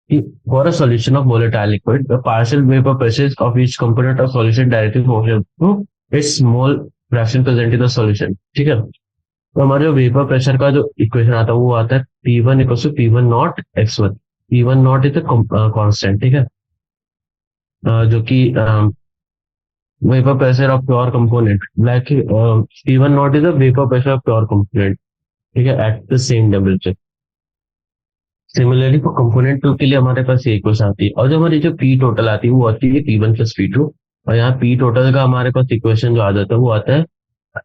कि for a solution of volatile liquid, the partial vapor pressures of each component of solution directly proportional to its mole fraction present in the solution, ठीक है। तो हमारे जो वेपर प्रेशर का जो इक्वेशन आता है वो आता है P1 equal to P1 nought X1। P1 nought is constant, ठीक है, जो कि vapour pressure of pure component, like P1 nought is the vapour pressure of pure component, ठीक है, at the same temperature. Similarly for component two के लिए हमारे पास ये इक्वेशन आती है, और जो हमारी जो पी टोटल आती है वो आती है P1 प्लस P2। और यहाँ पी टोटल का हमारे पास इक्वेशन जो आ जाता है वो आता है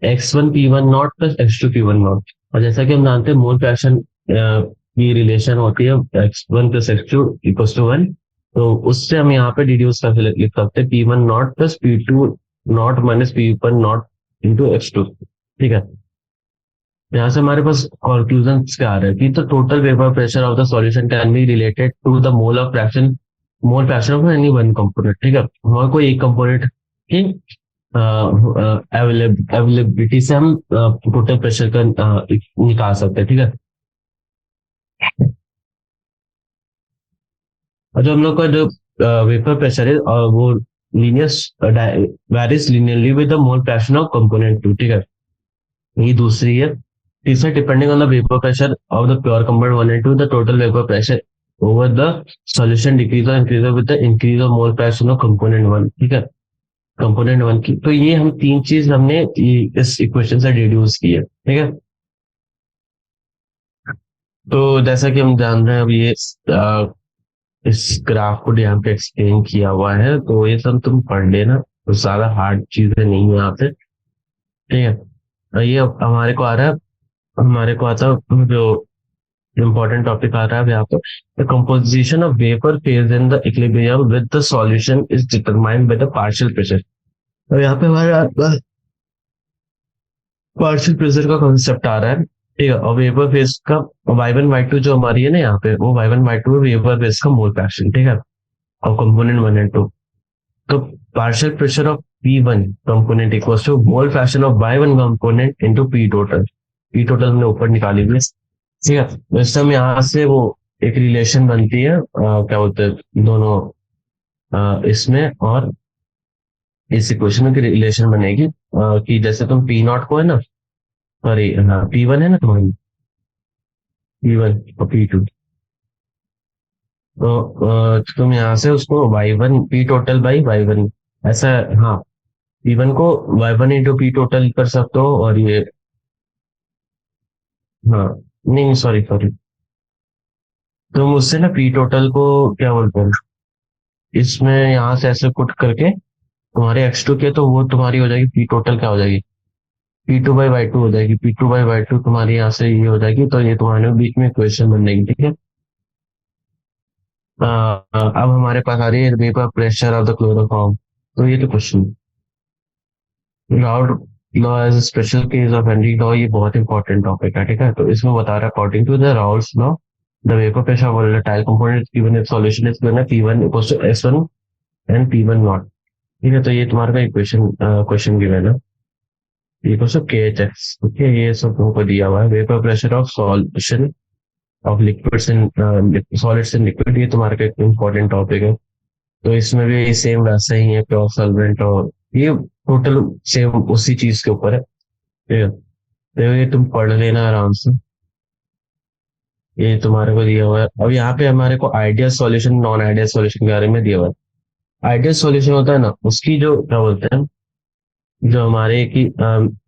X1 P1 not plus X2 P1 not. और जैसा कि हम जानते हैं मोल फ्रैक्शन की रिलेशन होती है X1 प्लस X2 = 1। तो उससे हम यहाँ पे डिड्यूस करके लिख सकते हैं P1 not plus P2 not minus P1 not into X2, ठीक है। यहाँ से हमारे पास कंक्लूजन क्या आ रहा है कि the total vapour pressure of the solution can be related to the mole fraction of any one component, ठीक है। और कोई एक कंपोनेंट की अवेलेबिलिटी से हम टोटल प्रेशर का निकाल सकते हैं, ठीक है। और जो हम लोग का जो वेपर प्रेशर है वो linear varies linearly with the mole fraction of component two, ठीक है। ये दूसरी है। तीसरा, depending on the vapour pressure of the pure compound 1 and 2, the total vapour pressure over the solution decrease और increase with the increase of mole fraction of component 1, ठीक है, component 1 की। तो ये हम तीन चीज हमने इस इक्वेशन से डिड्यूस की है, ठीक है। तो जैसा कि हम जान रहे हैं, अब ये इस ग्राफ को यहाँ पे एक्सप्लेन किया हुआ है, तो ये सब तुम पढ़ लेना, तो ज्यादा हार्ड चीजें नहीं है यहाँ पे, ठीक है। ये हमारे को आ रहा है, हमारे को आता है जो इम्पोर्टेंट टॉपिक आ रहा है यहाँ पर, the composition of vapour phase in the equilibrium with the solution is determined by the partial pressure. तो यहाँ पे हमारे पार्शियल प्रेशर का कॉन्सेप्ट आ रहा है, ठीक है। और वेपर फेज का Y1 Y2 जो हमारी है ना यहाँ पे, वो Y1 Y2 वेपर फेज का मोल फ्रैक्शन, ठीक है, और कंपोनेंट 1 and 2। तो partial pressure of P1 component equals to mole fraction of Y1 component into P total. P total हमने ऊपर निकाली हुई है, ठीक है। तो इस टाइम यहाँ से वो एक रिलेशन बनती है, क्या बोलते हैं दोनों इसमें, और इस इक्वेशन में रिलेशन बनेगी कि जैसे तुम P0 को है ना, सॉरी हाँ P1 है ना तुम्हारी, P1 और P2, तो तुम यहाँ से उसको Y1 P total by Y1 ऐसा, हाँ, P1 को Y1 इंटू P टोटल कर सकते हो, और ये हाँ, नहीं सॉरी सॉरी, तो मुझसे ना पी टोटल को क्या बोलते हैं, इसमें यहाँ से ऐसे पुट करके तुम्हारे X2 के, तो वो तुम्हारी हो जाएगी पी टोटल क्या हो जाएगी, P2/Y2 हो जाएगी। P2/Y2 तुम्हारी यहाँ से ये हो जाएगी, तो ये तुम्हारे बीच में क्वेश्चन बन जाएगी, ठीक है। अब हमारे पास आ रही है vapour pressure of the chloroform. तो ये तो question, Raoult law as special case of Henry law, ये बहुत इंपॉर्टेंट टॉपिक है, ठीक है। तो इसमें बता रहा है according to the Raoult's law the vapour pressure of volatile component given in solution is given है P1 equals to S1 and P1 not, ठीक है। तो ये तुम्हारा इक्वेशन क्वेश्चन गिवन है, इक्वल्स टू KHX, ओके। ये सब तुमको दिया हुआ है, vapour pressure of solution of liquids in solids in liquid, ये तुम्हारा का एक इम्पोर्टेंट टॉपिक है। तो इसमें भी सेम वैसा ही है, प्योर सॉल्वेंट और ये टोटल सेम उसी चीज के ऊपर है, ठीक है। तो ये तुम पढ़ लेना आराम से, ये तुम्हारे को दिया हुआ है। अब यहाँ पे हमारे को ideal solution non ideal solution के बारे में दिया हुआ है। आइडियल सॉल्यूशन होता है ना, उसकी जो क्या बोलते हैं, जो हमारे की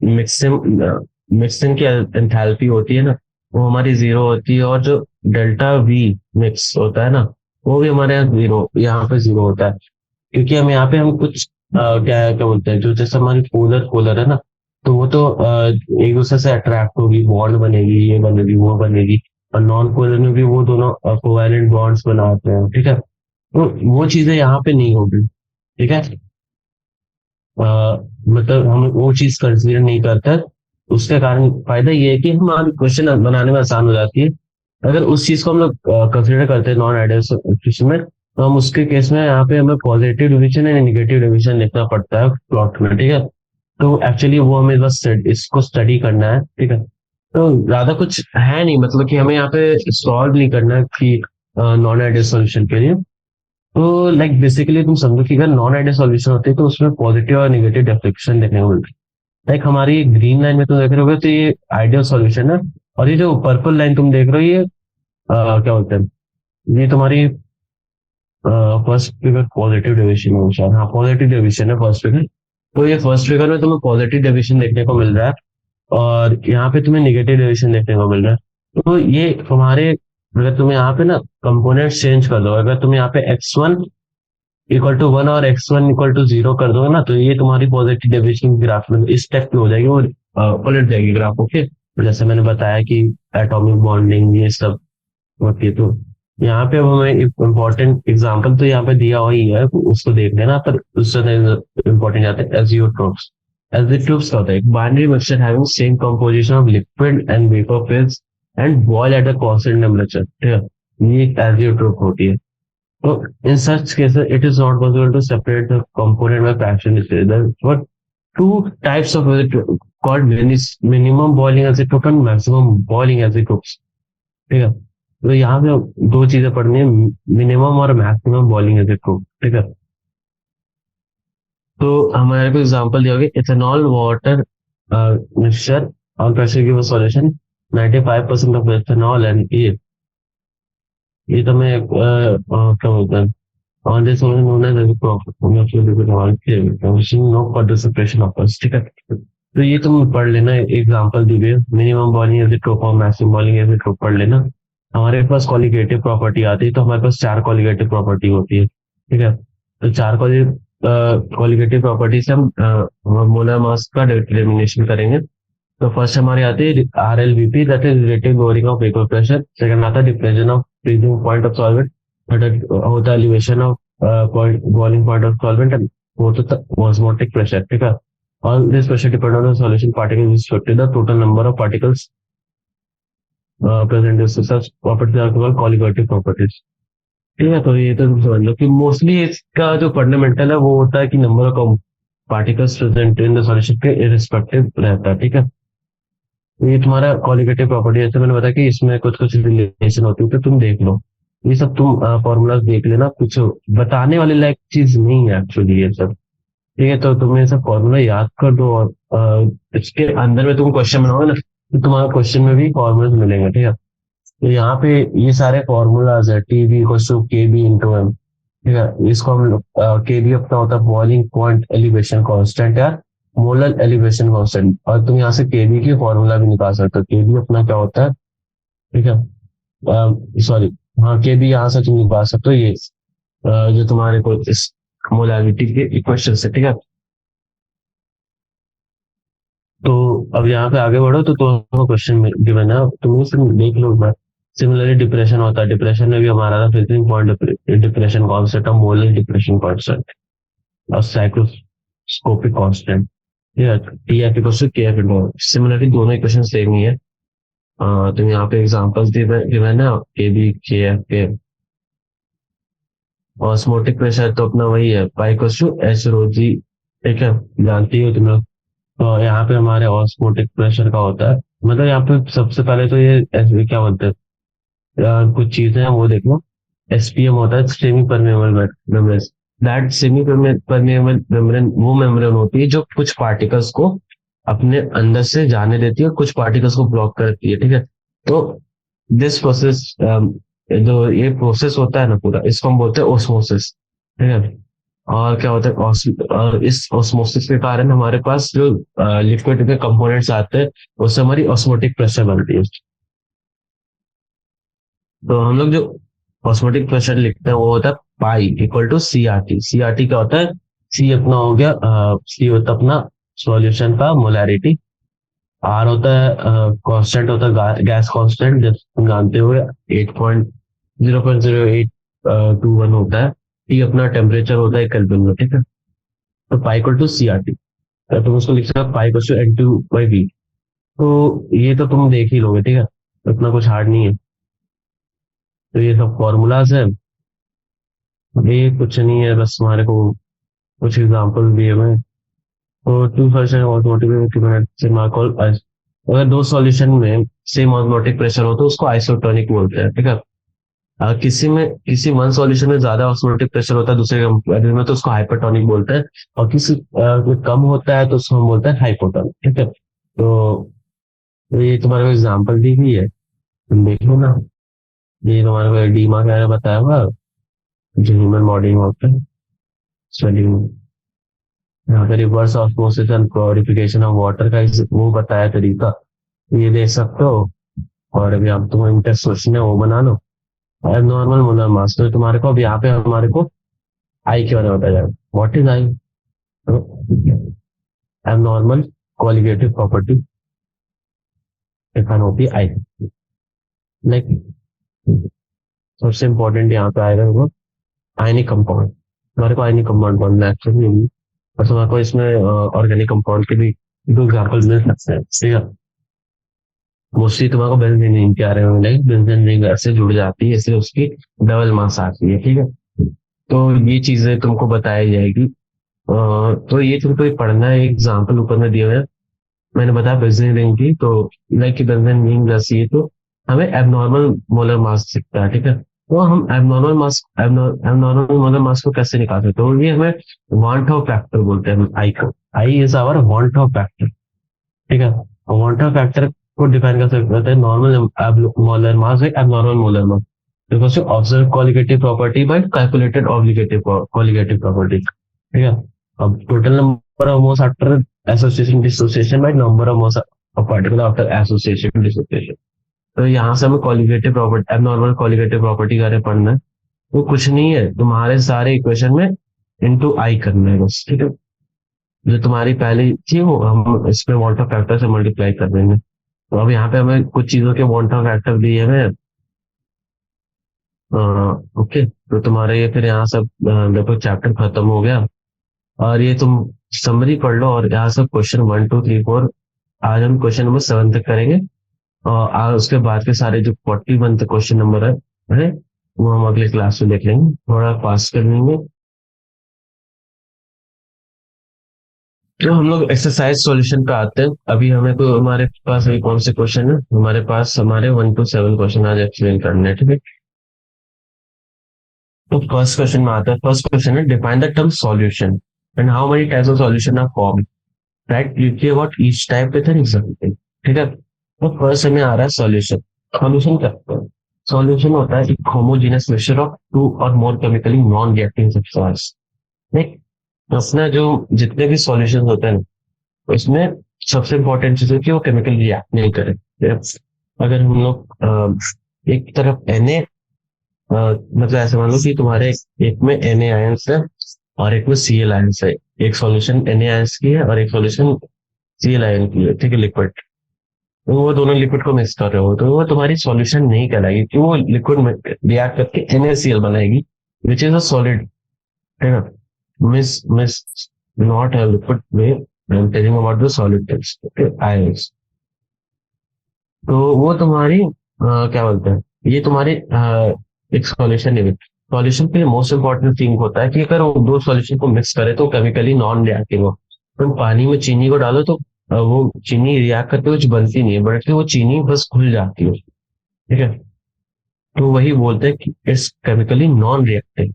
मिक्सिंग मिक्सिंग की एंथैल्पी होती है ना, वो हमारी जीरो होती है। और जो डेल्टा वी मिक्स होता है ना, वो भी हमारे यहाँ जीरो, यहाँ पे जीरो होता है। क्योंकि हम यहाँ पे हम कुछ क्या क्या बोलते हैं, जो जैसे हमारी पोलर पोलर है ना, तो वो तो एक दूसरे से अट्रैक्ट होगी, बॉन्ड बनेगी, ये बनेगी वो बनेगी। और नॉन पोलर में भी वो दोनों कोवैलेंट बॉन्ड्स बनाते हैं, ठीक है। तो वो चीजें यहाँ पे नहीं होगी, ठीक है। अ, मतलब हम वो चीज कंसिडर नहीं करते। उसके कारण फायदा ये है कि हमारी क्वेश्चन बनाने में आसान हो जाती है। अगर उस चीज को हम लोग कंसिडर करते हैं नॉन आइडियल सिचुएशन में, तो हम उसके केस में यहाँ पे हमें positive division and negative division लिखना पड़ता है प्लॉट में, ठीक है। तो एक्चुअली वो हमें बस इसको स्टडी करना है, ठीक है। तो ज्यादा कुछ है नहीं, मतलब कि हमें यहाँ पे सॉल्व नहीं करना है कि नॉन आइडियल सॉल्यूशन के लिए। तो लाइक बेसिकली तुम समझो कि अगर नॉन आइडियल सॉल्यूशन होते हैं तो उसमें पॉजिटिव और नेगेटिव डेफिनेशन देखने को मिलती है। लाइक हमारी ग्रीन लाइन में तुम देख रहे होगे तो ये आइडियल सॉल्यूशन है। और ये जो पर्पल लाइन तुम देख रहे हो, ये क्या बोलते हैं, ये तुम्हारी फर्स्ट फिगर पॉजिटिव डेविएशन है शायद, हाँ पॉजिटिव डेविएशन है फर्स्ट फिगर। तो ये फर्स्ट फिगर में तुम्हें पॉजिटिव डेविएशन देखने को मिल रहा है, और यहाँ पे तुम्हें निगेटिव डेविएशन देखने को मिल रहा है। तो ये तुम्हारे, अगर तुम यहाँ पे ना कंपोनेंट चेंज कर दो, अगर तुम यहाँ पे x1 = 1 और x1 = 0 कर दोगे ना, तो ये तुम्हारी पॉजिटिव डेविएशन ग्राफ में इस स्टेप पे हो जाएगी, और पलट जाएगी ग्राफ, ओके। तो जैसे मैंने बताया कि एटॉमिक बॉन्डिंग ये सब होती है। तो यहाँ पे अब हमें इम्पोर्टेंट एग्जांपल तो यहाँ पे दिया हुआ ही है, उसको देख लेना। पर उससे इम्पोर्टेंट जाते हैं एजियोट्रोप्स। एजियोट्रोप्स क्या होता है, एक binary mixture having same composition of liquid and vapour phase and boil at a constant temperature, ठीक है। ये एक एजियोट्रोप होती है। तो in such cases, it is not possible to separate the component by fraction stage. There were two types of isotope called minimum boiling isotope and maximum boiling isotopes. ठीक है। तो यहाँ पे दो चीजें पढ़नी है, मिनिमम और मैक्सिमम बॉइलिंग isotope, ठीक है। तो हमारे को एग्जांपल दिया होगा, इथेनॉल वाटर मिक्सचर और pressure given solution 95% of ethanol and ये तो मैं क्या बोलता है, on this only known as a profit from your machine, no further separation of us, ठीक है। तो ये तुम पढ़ लेना, एग्जांपल दी हुई है, मिनिमम बॉइलिंग एजिटोप और मैक्सिमम बॉइलिंग एजिटोप पढ़ लेना। हमारे पास कॉलिगेटिव प्रॉपर्टी आती है, तो हमारे पास 4 कॉलिगेटिव प्रॉपर्टी होती है, ठीक है। तो 4 कॉलिगेटिव प्रॉपर्टी से हम मोलर मास का डिटर्मिनेशन करेंगे। तो फर्स्ट हमारी आती है RLVP, that is relative lowering of vapour pressure. Second आता है depression of freezing point of solvent, third होता है elevation of boiling point of solvent, and fourth होता है ऑस्मोटिक प्रेशर, ठीक है। All this pressure depend on the solution particle which respect the total number of particles present in such properties are called colligative properties, ठीक है। तो ये तो तुम समझ लो कि मोस्टली इसका जो फंडामेंटल है वो होता है कि number of particles present in the solution के इररिस्पेक्टिव रहता है, ठीक है। तो ये तुम्हारा क्वालिटेटिव प्रॉपर्टी, जैसे मैंने बताया कि इसमें कुछ कुछ रिलेशन होती है, तो तुम देख लो, ये सब तुम फॉर्मूलाज देख लेना, कुछ बताने वाले लायक चीज नहीं है एक्चुअली ये सब, ठीक है। तो तुम ये सब फॉर्मूला याद कर दो, और इसके अंदर में तुम क्वेश्चन बनाओगे ना, तो तुम्हारा क्वेश्चन में भी फॉर्मूलाज मिलेंगे, ठीक है। तो यहाँ पे ये सारे फॉर्मूलाज है, TB = KB × M, ठीक है। इसको हम KB अपना होता है बॉइलिंग पॉइंट एलिवेशन कांस्टेंट या मोलर एलिवेशन कांस्टेंट, और तुम यहाँ से केबी की फॉर्मूला भी निकाल सकते हो। केबी अपना क्या होता है, ठीक है, सॉरी, हाँ केबी यहाँ से तुम निकाल सकते हो, ये जो तुम्हारे को इस मोलारिटी के इक्वेशन से, ठीक है। तो अब यहाँ पे आगे बढ़ो, तो तुम्हारा क्वेश्चन गिवन है, तुम सिर्फ देख लो एक बार। सिमिलरली डिप्रेशन होता है, डिप्रेशन में भी हमारा था फ्रीजिंग पॉइंट डिप्रेशन कांस्टेंट और मोलर डिप्रेशन कांस्टेंट और साइक्लोस्कोपिक कांस्टेंट, TF = KF। सिमिलरली दोनों इक्वेशन सेम ही है। तो यहाँ पे एग्जांपल्स दिए ना, KB KF के। ऑस्मोटिक प्रेशर तो अपना वही है, π = H ρg, ठीक है, जानती हो तुम लोग। तो यहाँ पे हमारे ऑस्मोटिक प्रेशर का होता है, मतलब यहाँ पे सबसे पहले तो ये क्या बोलते हैं, कुछ चीजें हैं वो देख लो। SPM होता है semi permeable membrane, that semi permeable membrane वो मेम्ब्रेन होती है जो कुछ पार्टिकल्स को अपने अंदर से जाने देती है और कुछ पार्टिकल्स को ब्लॉक करती है, ठीक है। तो दिस प्रोसेस, जो ये प्रोसेस होता है ना पूरा, इसको हम बोलते हैं ओस्मोसिस, ठीक है। और क्या होता है और इस ओस्मोसिस के कारण हमारे पास जो लिक्विड के कंपोनेंट्स आते हैं, उससे हमारी ऑस्मोटिक प्रेशर बनती है। तो हम लोग जो ऑस्मोटिक प्रेशर लिखते हैं वो होता है pi equal to C R T. C R T क्या होता है? सी अपना हो गया, सी होता है अपना सॉल्यूशन का मोलैरिटी। आर होता है कांस्टेंट, होता है गैस कांस्टेंट, जब तुम जानते हुए 8.0.0821 होता है। टी अपना टेम्परेचर होता है केल्विन में, ठीक है। तो pi equal to C R T, तो तुम उसको लिख सकते हो pi equal to N two by V. तो ये तो तुम देख ही लोगे, ठीक है, इतना कुछ हार्ड नहीं है। तो ये सब फॉर्मूलाज है, ये कुछ नहीं है, बस हमारे को कुछ एग्जांपल दिए हुए हैं। तो टू सॉल्यूशन ऑस्मोटिक, अगर दो सॉल्यूशन में सेम ऑस्मोटिक प्रेशर हो तो उसको आइसोटोनिक बोलते हैं, ठीक है। किसी वन सॉल्यूशन में ज्यादा ऑस्मोटिक प्रेशर होता है दूसरे कंपेरिजन में, तो उसको हाइपरटोनिक बोलते हैं। और किसी में कम होता है तो उसको हम बोलते हैं हाइपोटोनिक, ठीक है। तो ये तुम्हारे को एग्जाम्पल दी हुई है, तुम देख लो ना। ये तुम्हारे को डीमा क्या बताया हुआ, जो ह्यूमन बॉडी में होता है स्टडी में। यहाँ पे reverse osmosis and purification of water का वो बताया तरीका, ये देख सकते हो। और अभी आप तुम्हें इंटरेस्ट सोचना है वो बना लो। और नॉर्मल मोलर मास, तो तुम्हारे को अब यहाँ पे हमारे को आई के बारे में बताया जाएगा। What is I? Abnormal qualitative property होती है आई। लाइक सबसे इंपॉर्टेंट यहाँ पे आएगा वो आयनिक कंपाउंड। तुम्हारे को आयनिक कंपाउंड बनना है एक्चुअली, और तुम्हारे को इसमें ऑर्गेनिक कंपाउंड के भी दो एग्जाम्पल मिल सकते हैं, ठीक है। मोस्टली तुम्हारे को बेंजीन रिंग के आ रहे होंगे, बेंजीन रिंग से जुड़ जाती है, इसलिए उसकी डबल मास आती है, ठीक है। तो ये चीजें तुमको बताई जाएगी। तो ये तुमको एक पढ़ना है, एग्जाम्पल ऊपर में दिए हुए हैं। मैंने बताया बेंजीन रिंग की, तो लाइक बेंजीन रिंग जैसी है, तो हमें एबनॉर्मल मोलर मास दिखता है, ठीक है। तो हम एबनॉर्मल मोलर मास को कैसे निकाल सकते हैं? तो ये हमें वांट ऑफ फैक्टर बोलते हैं आई को। I is our Van't Hoff factor, ठीक है। वांट ऑफ फैक्टर को डिफाइन कर सकते हैं नॉर्मल मोलर मास है abnormal molar mass because observe qualitative property by calculated colligative qualitative property, ठीक है। अब total number of moles after association dissociation by number of moles of particle after association dissociation. तो यहाँ से हमें qualitative property, abnormal qualitative property का पढ़ना है। वो कुछ नहीं है, तुम्हारे सारे इक्वेशन में इनटू आई करना है बस, ठीक है। जो तुम्हारी पहली थी वो हम इसमें वॉल्ट ऑफ फैक्टर से मल्टीप्लाई कर देंगे। तो अब यहाँ पे हमें कुछ चीजों के वॉल्ट ऑफ फैक्टर दिए हुए। ओके, तो तुम्हारे ये फिर यहाँ सब देखो चैप्टर खत्म हो गया। और ये तुम समरी पढ़ लो, और यहाँ सब क्वेश्चन 1 2 3 4, आज हम क्वेश्चन नंबर 7 तक करेंगे। और उसके बाद के सारे जो 41 तक क्वेश्चन नंबर है वो हम अगले क्लास में देख लेंगे, थोड़ा पास कर लेंगे। तो हम लोग एक्सरसाइज सॉल्यूशन पे आते हैं। अभी हमें तो हमारे पास अभी कौन से क्वेश्चन है हमारे पास? हमारे 1 to 7 क्वेश्चन आज एक्सप्लेन करने हैं, ठीक है। तो फर्स्ट क्वेश्चन में आता है, फर्स्ट क्वेश्चन है define the term solution and how many types of solution are form, right? Clearly about each type with an example, ठीक है। तो फर्स्ट हमें आ रहा है सॉल्यूशन। सॉल्यूशन क्या होता है? सॉल्यूशन होता है एक होमोजेनियस मिक्सचर ऑफ टू और more chemically non reacting substance. Like अपना जो जितने भी सॉल्यूशन होते हैं उसमें सबसे इंपॉर्टेंट चीज है कि वो केमिकल रिएक्ट नहीं करे। अगर हम लोग एक तरफ Na, मतलब ऐसे मान लो कि तुम्हारे एक में Na आयंस है और एक में Cl आयंस है। एक सॉल्यूशन Na आयंस की है और एक सॉल्यूशन Cl आयन की है, ठीक है, लिक्विड। तो वो दोनों लिक्विड को मिक्स कर रहे हो तो वो तुम्हारी सॉल्यूशन नहीं कहलाएगी, कि वो लिक्विड में रिएक्ट करके NaCl बनाएगी, विच इज अ सॉलिड, ठीक है। Miss miss not a liquid way, I'm telling about the solid things, okay, ions। तो वो तुम्हारी क्या बोलते हैं, ये तुम्हारी एक सॉल्यूशन है। सॉल्यूशन के लिए मोस्ट इंपॉर्टेंट थिंग होता है कि अगर वो दो सॉल्यूशन को मिक्स करे तो केमिकली नॉन रिएक्टिव हो। तुम पानी में चीनी को डालो तो वो चीनी रिएक्ट करके कुछ बनती नहीं है, बल्कि वो चीनी बस घुल जाती है, ठीक है। तो वही बोलते हैं कि इट्स केमिकली नॉन रिएक्टिव।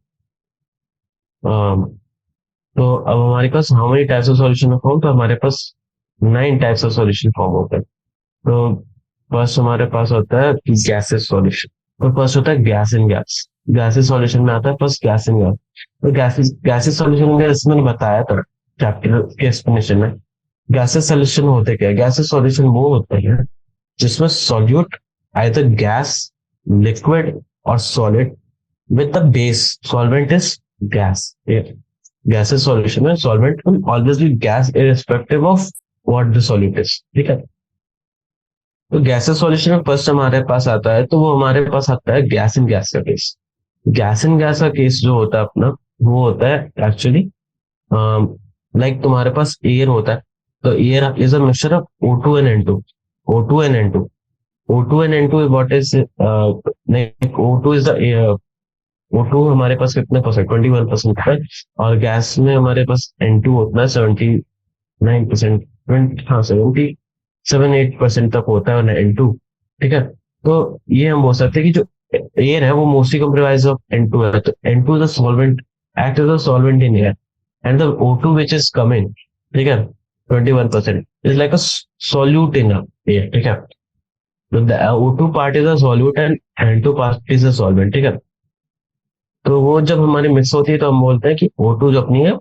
तो अब हमारे पास how many types of solution form, तो हमारे पास 9 टाइप्स ऑफ सॉल्यूशन फॉर्म होते हैं। तो फर्स्ट हमारे पास होता है गैसेस सॉल्यूशन। तो फर्स्ट होता है gas in gas. Gases solution में आता है फर्स्ट गैस इन गैस। तो गैसेस गैसेस सॉल्यूशन में जैसे मैंने बताया था चैप्टर के एक्सप्लेनेशन में, गैसेस सॉल्यूशन होते क्या है? गैसेस सॉल्यूशन वो होते हैं जिसमें सॉल्यूट आइदर गैस, लिक्विड और solid with the base solvent is gas. Gaseous solution में solvent will always be gas irrespective of what the solute is. ठीक है। तो गैसेस सॉल्यूशन में फर्स्ट हमारे पास आता है, तो वो हमारे पास आता है गैस इन गैस का केस। गैस इन गैस का केस जो होता है अपना, वो होता है एक्चुअली लाइक तुम्हारे पास एयर होता है। तो air is a mixture of O2 and N2। O2 and N2। O2 and N2 what is like O2 is the O2 हमारे पास कितने परसेंट, 21% है। और गैस में हमारे पास N2 होता है 79%, हाँ 77-8% तक होता है N2। ठीक है। तो ये हम बोल सकते हैं कि जो एयर है वो मोस्टली कंप्राइज ऑफ N2 है। तो N2 is the solvent, act as a solvent in air, and the O2 which is coming, ठीक है, 21% is like a solute in air. ठीक है। तो the O2 part is a solute and N2 part is a solvent. ठीक है। तो वो जब हमारी मिक्स होती है तो हम बोलते हैं कि O2 जो अपनी है,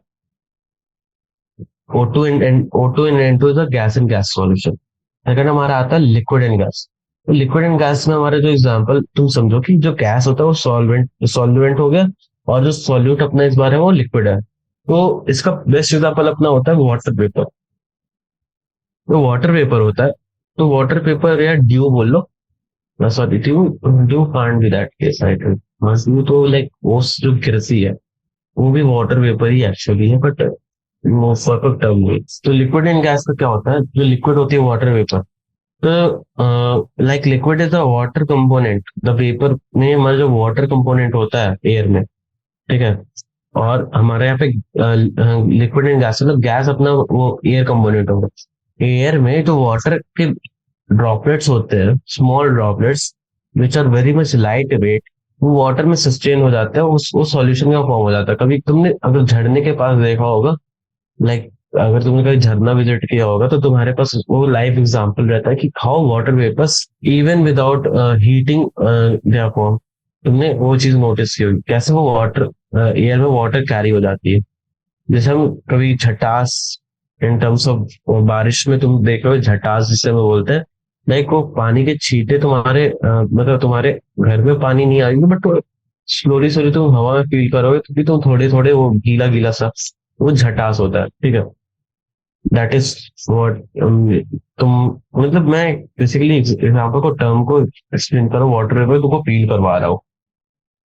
O2 in N2 is a gas in gas solution. Second हमारा आता है लिक्विड इन गैस। तो लिक्विड इन गैस में हमारे जो एग्जांपल तुम समझो कि जो गैस होता है वो सॉल्वेंट हो गया, और जो सॉल्यूट अपना इस बार है वो लिक्विड है। तो इसका बेस्ट एग्जांपल अपना होता है वाटर वेपर। तो वाटर वेपर होता है, तो वाटर पेपर या ड्यू बोल लो, sorry dew, dew can't be that case I think. Dew तो लाइक वो जो गिरती है वो भी वाटर वेपर ही एक्चुअली है, बट वो परफेक्ट टर्म नहीं। तो लिक्विड इन गैस का क्या होता है, जो लिक्विड होती है वाटर वेपर। तो like liquid is the water component, the vapour में हमारा जो वाटर कंपोनेंट होता है एयर में। ठीक है। और हमारे यहाँ पे लिक्विड इन गैस मतलब गैस अपना वो एयर कंपोनेंट होगा। एयर में जो वाटर के ड्रॉपलेट्स होते हैं, small droplets which are very much light weight, वो वाटर में सस्टेन हो जाते हैं, वो सॉल्यूशन का फॉर्म हो जाता है। कभी तुमने अगर झरने के पास देखा होगा, लाइक अगर तुमने कभी झरना विजिट किया होगा तो तुम्हारे पास वो लाइव एग्जांपल रहता है कि how water vapours even without heating there form. तुमने वो चीज नोटिस की होगी कैसे वो वाटर एयर में वाटर कैरी हो जाती है। जैसे हम कभी झटास, इन टर्म्स ऑफ बारिश में तुम देख रहे हो झटास जिसे हम बोलते हैं, लाइक वो पानी के छींटे तुम्हारे मतलब तुम्हारे घर में पानी नहीं आएगी, बट स्लोली स्लोली तुम हवा में फील करोगे तो भी तुम थोड़े थोड़े वो गीला गीला सा, वो झटास होता है। ठीक है। दैट इज व्हाट तुम, मतलब मैं बेसिकली एग्जाम्पल को टर्म को एक्सप्लेन करो, वाटर वेपर तुमको फील करवा रहा हूँ।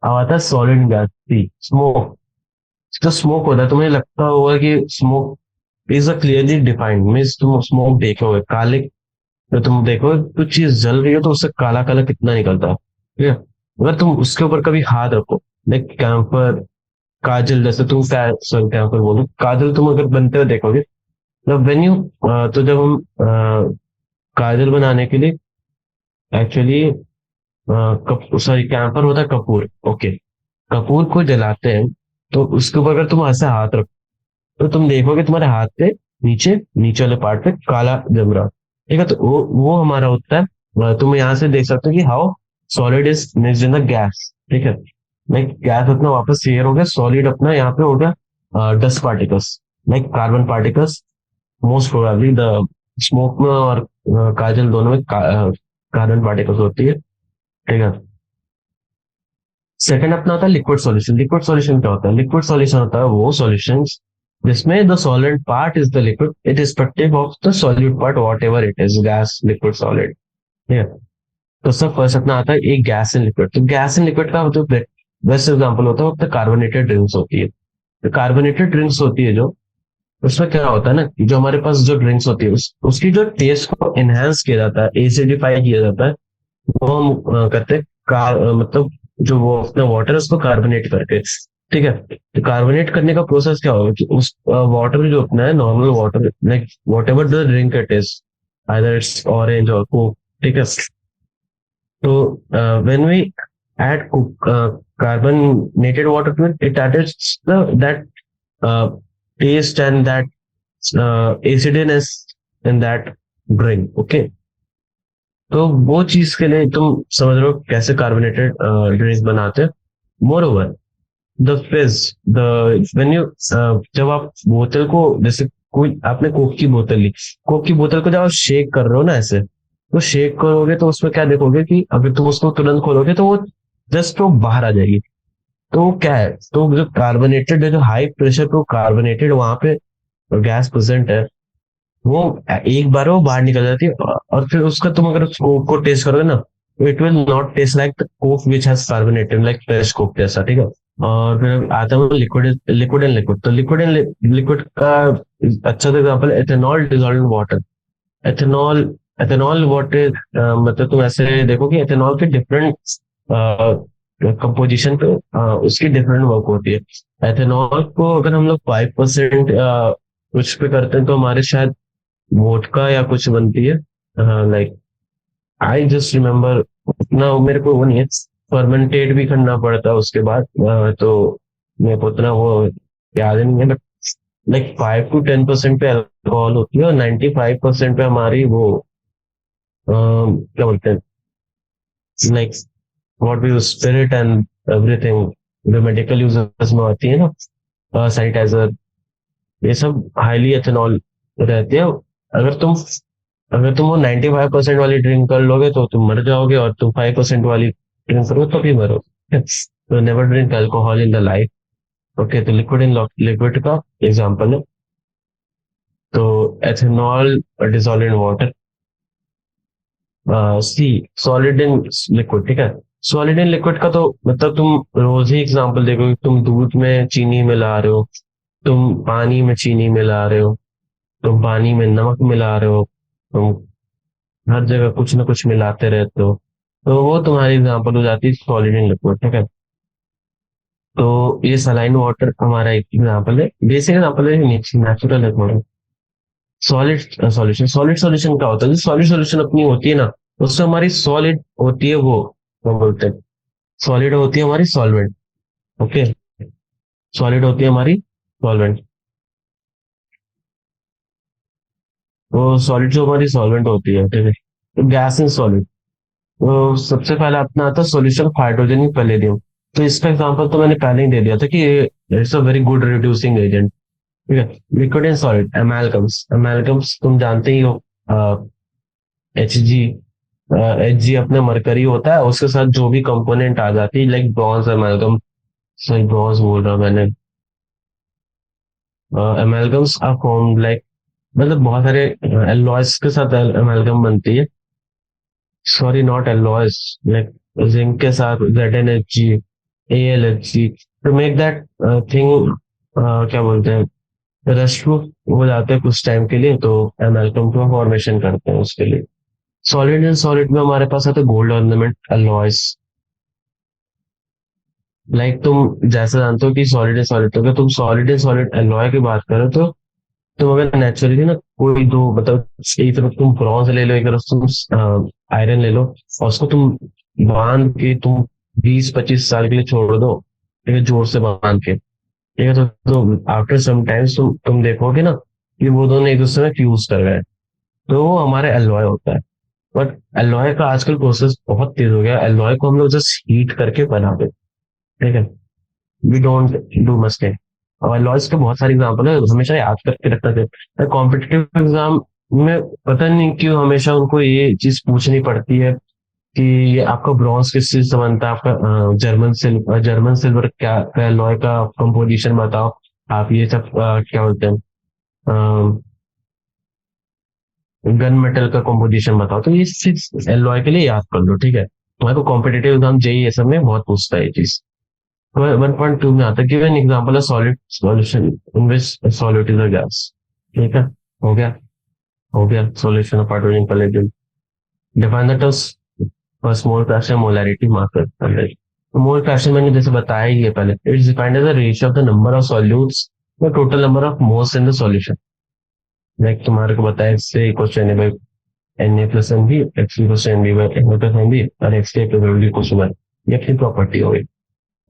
अब आता है सॉलिड गैस, स्मोक। जो स्मोक होता है तुम्हें लगता होगा कि smoke is a clearly defined, means तुम स्मोक देखोगे काले, तो तुम देखोगे कुछ चीज जल रही हो तो उससे काला काला कितना निकलता है। ठीक है। अगर तुम उसके ऊपर कभी हाथ रखो, लाइक कैंपर, काजल, जैसे तुम सॉरी कैंपर बोलो, काजल तुम अगर बनते हुए देखोगे, मतलब वेन यू, तो जब हम काजल बनाने के लिए एक्चुअली सॉरी कैंपर होता है कपूर, ओके, कपूर को जलाते हैं। तो उसके ऊपर अगर तुम ऐसे हाथ रखो तो तुम देखोगे तुम्हारे हाथ पे नीचे नीचे वाले पार्ट पे काला जम रहा। ठीक है। तो वो हमारा होता है, तुम यहाँ से देख सकते हो कि how solid is mixed in the gas. ठीक है। लाइक गैस अपना वापस क्लियर हो गया, सॉलिड अपना यहाँ पे हो गया dust particles, like carbon particles, most probably the smoke में और काजल दोनों में कार्बन पार्टिकल्स होती है। ठीक है। सेकंड अपना होता है लिक्विड सॉल्यूशन। लिक्विड सॉल्यूशन क्या होता है? लिक्विड सॉल्यूशन होता है वो सॉल्यूशन जिसमें the solid part is the liquid irrespective of the solute part, what ever it is, gas, liquid, solid. ठीक है। तो सब फर्स्ट अपना आता है एक गैस इन लिक्विड। तो गैस इन लिक्विड का जो बेस्ट एग्जाम्पल होता है वो कार्बोनेटेड ड्रिंक्स होती है। तो कार्बोनेटेड ड्रिंक्स होती है जो, उसमें क्या होता है ना, जो हमारे पास जो ड्रिंक्स होती है उसकी जो टेस्ट को एनहांस किया जाता है, एसिडिफाई किया जाता है, वो हम करते हैं मतलब जो वो अपना वाटर है उसको कार्बोनेट करके। ठीक है। तो कार्बोनेट करने का प्रोसेस क्या होगा कि उस वाटर जो अपना है normal water, like whatever the drink it is, either it's orange और कोक। ठीक है। तो when we add carbonated water to it, it adds that taste and that acidiness in that drink. Okay, तो वो चीज के लिए तुम समझ रहे हो कैसे कार्बोनेटेड ड्रिंक बनाते हैं. मोर ओवर द फिज, द व्हेन यू, जब आप बोतल को, जैसे कोई आपने कोक की बोतल ली, कोक की बोतल को जब आप शेक कर रहे हो ना ऐसे, तो शेक करोगे तो उसमें क्या देखोगे कि अगर तुम उसको तुरंत खोलोगे तो वो जस्ट वो बाहर आ जाएगी. तो वो क्या है, तो जो कार्बोनेटेड है, जो हाई प्रेशर पे कार्बोनेटेड वहां पे गैस प्रेजेंट है, वो एक बार वो बाहर निकल जाती है. और फिर उसका तुम अगर कोक को टेस्ट करोगे ना, तो it will not taste like the Coke which has carbonated like fresh Coke जैसा. ठीक है. और फिर आता है लिक्विड, लिक्विड एंड लिक्विड. तो लिक्विड एंड लिक्विड का अच्छा सा एग्जाम्पल है ethanol dissolve in water. Ethanol, ethanol water, मतलब तुम ऐसे देखो कि एथेनॉल के डिफरेंट कंपोजिशन पे उसकी डिफरेंट वर्क होती है. एथेनॉल को अगर हम लोग 5% कुछ पे करते हैं तो हमारे शायद वोडका या कुछ बनती है. लाइक आई जस्ट रिमेम्बर, उतना मेरे को वो नहीं है. फर्मेंटेड भी करना पड़ता है उसके बाद, तो मेरे को उतना वो याद नहीं है. बट लाइक 5 to 10% पे अल्कोहल होती है और 95% पे हमारी वो क्या बोलते हैं, like what we use spirit and everything, जो मेडिकल यूजेस में आती है ना, सैनिटाइजर, ये सब हाईली एथेनॉल रहते हैं. अगर तुम अगर तुम वो 95% वाली ड्रिंक कर लोगे तो तुम मर जाओगे, और तुम 5% वाली ड्रिंक करोगे तो भी मरोगे. तो never drink alcohol in the life. Okay, तो लिक्विड इन लिक्विड का एग्जांपल है. तो ethanol dissolve in water. See, solid in liquid. ठीक है. सॉलिड इन लिक्विड का तो मतलब तुम रोज ही एग्जांपल देखो कि तुम दूध में चीनी मिला रहे हो, तुम पानी में चीनी मिला रहे हो, तुम पानी में नमक मिला रहे हो, तुम हर जगह कुछ ना कुछ मिलाते रहते हो. तो वो तुम्हारी एग्जांपल हो जाती है सॉलिड इन लिक्विड. ठीक है. तो ये सलाइन वाटर हमारा एक एग्जांपल है, बेसिक एग्जांपल है, natural liquid. Solid solution, solid solution क्या होता है, सॉलिड सॉल्यूशन अपनी होती है ना, उससे हमारी सॉलिड होती है वो, क्या बोलते हैं, सॉलिड होती है हमारी सॉल्वेंट. ओके, सॉलिड होती है हमारी सॉल्वेंट. वो सॉलिड जो हमारी सॉल्वेंट होती है, ठीक है. तो गैस इन सॉलिड, तो सबसे पहले अपना आता है सॉल्यूशन ऑफ हाइड्रोजन पैलेडियम. तो इसका एग्जांपल तो मैंने पहले ही दे दिया था कि it's a very good reducing agent. ठीक है. Liquid and solid, amalgams. Amalgams तुम जानते ही हो, एच जी, एच जी अपने मरकरी होता है, उसके साथ जो भी कंपोनेंट आ जाती है, लाइक ब्रॉन्ज एमालगम, सॉरी ब्रॉन्ज बोल रहा मैंने, एमालगम्स आर फॉर्म लाइक, मतलब बहुत सारे एलॉयस के साथ एमालगम बनती है. Sorry, not alloys, like zinc के साथ ZnHg, AlHg, to make that thing, क्या बोलते हैं, रेस्ट प्रूफ हो जाते हैं कुछ टाइम के लिए, तो एमालगम को फॉर्मेशन करते हैं उसके लिए. सॉलिड एंड सॉलिड में हमारे पास आते हैं गोल्ड ऑर्नामेंट एलॉयस. लाइक तुम जैसे जानते हो कि सॉलिड एंड सॉलिड, अगर तुम सॉलिड एंड सॉलिड एलॉय की बात करो तो तुम अगर नेचुरली ना कोई दो, मतलब एक तरफ तुम ब्रॉन्ज ले लो, एक तरफ तुम आयरन ले लो, और उसको तुम बांध के तुम 20-25 साल के लिए छोड़ दो, ठीक है, जोर से बांध के. ठीक है. तो आफ्टर सम टाइम्स तुम देखोगे ना कि वो दोनों एक दूसरे में फ्यूज कर गए, तो वो हमारे एलॉय होता है. बट एलॉय का आजकल प्रोसेस बहुत तेज हो गया. एलॉय को हम लोग जस्ट हीट करके बनाते हैं. ठीक है. We don't do mistake. और लॉज के बहुत सारे एग्जाम्पल है, हमेशा याद करके रखना चाहिए. कॉम्पिटिटिव एग्जाम में पता नहीं क्यों हमेशा उनको ये चीज पूछनी पड़ती है कि ये आपका ब्रॉन्ज किस चीज से बनता है, आपका जर्मन सिल्वर क्या लॉय का कंपोजिशन बताओ, आप ये सब क्या बोलते हैं, गन मेटल का कंपोजिशन बताओ. तो ये सिक्स एलॉय के लिए याद कर लो. ठीक है. तुम्हारे को कॉम्पिटेटिव एग्जाम जेई ये सब में बहुत पूछता है ये चीज. 1.2 में आता है, give an example of solid solution in which solute is a gas. ठीक है. हो गया, हो गया. Solution of hydrogen palladium. Define the terms for small fraction molarity marker. Mole fraction मैंने जैसे बताया ही है पहले, it's defined as the ratio of the number of solutes the total number of moles in the solution. Like तुम्हारे को बताया, इससे equal to N by Na plus N B, X equal to N B by N plus N B, और X के probability equal to 1. ये अपनी property हो गई.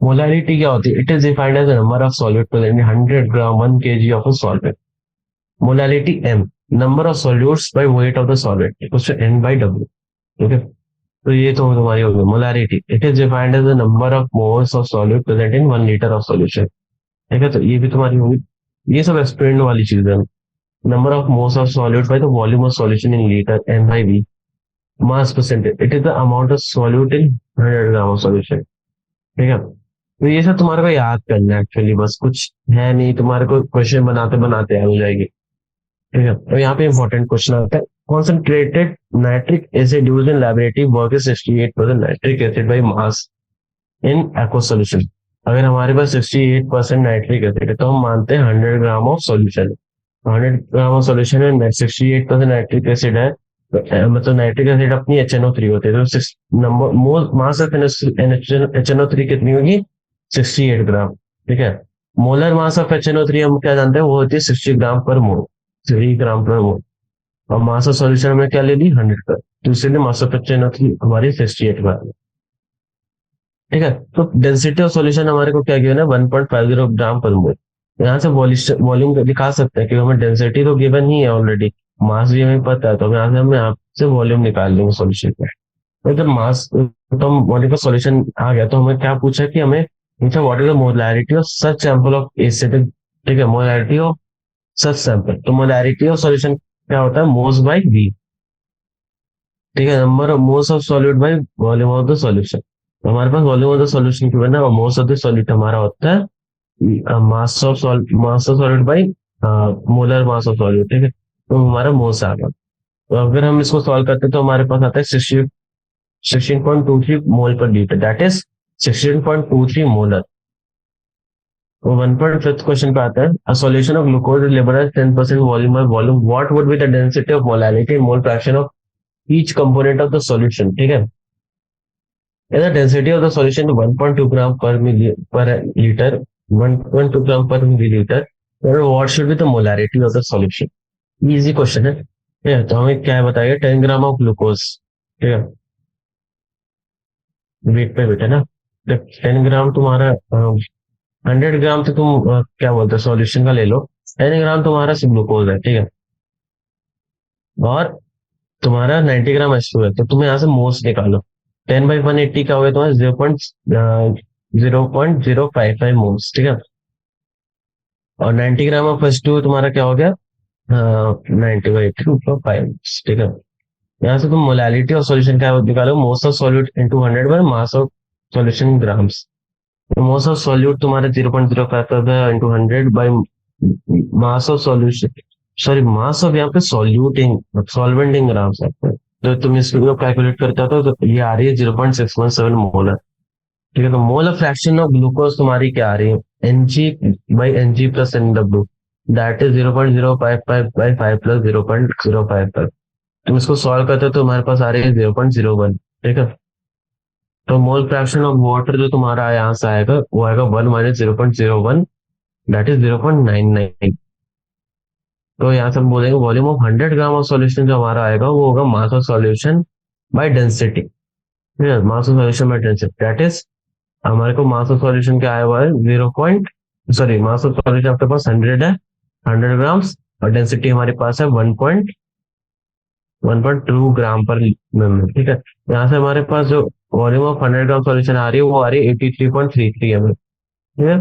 मोलारिटी क्या होती है? It is defined as number of solute present in 100 gram 1 KG of a solvent. Molarity M, number of solutes by weight of the solvent equals to N by W. ठीक है, तो ये तो तुम्हारी हो गई molarity. It is defined as the number of moles of solute present in 1 litre of solution. ठीक है, तो ये भी तुम्हारी होगी। ये सब एक्सपेरिमेंट वाली चीज है। Number of moles of solute by the volume of solution in litre, N by V. Mass percentage, it is the amount of solute in 100 gram of solution. ठीक है, तो ये सब तुम्हारे को याद करना है एक्चुअली, बस कुछ है नहीं, तुम्हारे को क्वेश्चन बनाते बनाते याद हो जाएगी। ठीक है, तो यहाँ पे इंपॉर्टेंट क्वेश्चन आता है, concentrated nitric acid used in laboratory work is 68% nitric acid by mass in aqua solution. अगर हमारे पास 68% नाइट्रिक एसिड है तो हम मानते हैं 100 gram of solution. 100 gram of solution में 68% नाइट्रिक एसिड है, तो मतलब नाइट्रिक एसिड अपनी HNO3 होती है, तो number mole mass of HNO3 कितनी होगी? 68 ग्राम। ठीक है, मोलर मास ऑफ HNO3 हम क्या जानते हैं, वो होती है 60 ग्राम पर मोल, 3 ग्राम पर मोल। और मास ऑफ सॉल्यूशन में क्या ले ली? 100 का, तो इसलिए मास ऑफ HNO3 हमारी 68 ग्राम। ठीक है, तो डेंसिटी ऑफ सॉल्यूशन हमारे को क्या गिवन है? 1.50 ग्राम पर मोल। यहाँ से वॉल्यूम दिखा सकते हैं, क्योंकि हमें डेंसिटी तो गिवन ही है ऑलरेडी, मास भी हमें पता है, तो यहाँ से हम यहाँ से वॉल्यूम निकाल देंगे सॉल्यूशन का। तो जब मास तो हम वॉल्यूम का सॉल्यूशन आ गया, तो हमें क्या पूछा कि हमें पूछा what is the molarity of such sample of acid. ठीक है, मोलैरिटी ऑफ सच सैंपल, तो मोलैरिटी ऑफ सॉल्यूशन क्या होता है? Moles by V. ठीक है, number of moles of solute by volume of the solution. तो हमारे पास वॉल्यूम ऑफ द सॉल्यूशन की वजह मोल्स ऑफ द सॉल्यूट हमारा होता है mass of solute by molar mass of solute. ठीक है, तो हमारा मोल्स आ गया। तो अगर हम इसको सॉल्व करते हैं तो हमारे पास आता है 16.23 मोल पर लीटर, दैट इज 16.23 मोलर। तो 1.5 क्वेश्चन पे आता है, a solution of glucose is labelled as 10% volume by volume, what would be the density of molarity mole fraction of each component of the solution. ठीक है, the density of the solution is 1.2 gram per liter, 1.2 gram per milliliter, then what should be the molarity of the solution? Easy question है। ठीक है, तो हमें क्या बताइए? 10 gram of glucose. ठीक है, वेट पे बेटा ना, 10 ग्राम तुम्हारा 100 ग्राम तो तुम क्या बोलते हो सॉल्यूशन का ले लो, 10 ग्राम तुम्हारा ग्लूकोज है। ठीक है, और तुम्हारा 90 ग्राम H2 है, तो तुम यहाँ से मोल्स निकालो। 10/180 का हो गया तुम्हारा 0.055 मोल्स। ठीक है, और 90 ग्राम ऑफ H2 तुम्हारा क्या हो गया? 90/2.5। ठीक है, यहाँ से तुम मोलालिटी ऑफ सॉल्यूशन क्या निकालो? Moles of solute into 100 by mass of solution grams. तो मोल्स ऑफ सॉल्यूट तुम्हारे 0.05 into 100 by mass of solution, sorry mass of यहाँ पे सॉल्यूटिंग सॉल्वेंट इन ग्राम्स है। तो तुम इसको कैलकुलेट करते हो तो ये आ रही है 0.617 मोलर। ठीक है, तो मोल फ्रैक्शन ऑफ ग्लूकोज तुम्हारी क्या आ रही है? Ng/Ng plus Nw, that is 0.055/5 plus 0.055। तुम इसको सॉल्व करते हो तो तुम्हारे पास आ रही है 0.01। ठीक है, तो मोल फ्रैक्शन ऑफ वाटर जो तुम्हारा यहाँ से आएगा वो आएगा 1 माइनस 0.01, दैट इज 0.99। तो यहाँ से हम बोलेंगे volume of 100 gram of solution जो हमारा आएगा वो होगा mass of solution by density. Mass of solution by density, that is हमारे को मास ऑफ सॉल्यूशन क्या आया हुआ है? मास ऑफ सॉल्यूशन आपके पास 100 है, 100 ग्राम्स, और डेंसिटी हमारे पास है 1.2 ग्राम पर मिनट। ठीक है, यहाँ से हमारे पास जो वॉल्यूम ऑफ 100 ग्राम सॉल्यूशन आ रही है वो आ रही है 83.33 ml। ठीक है,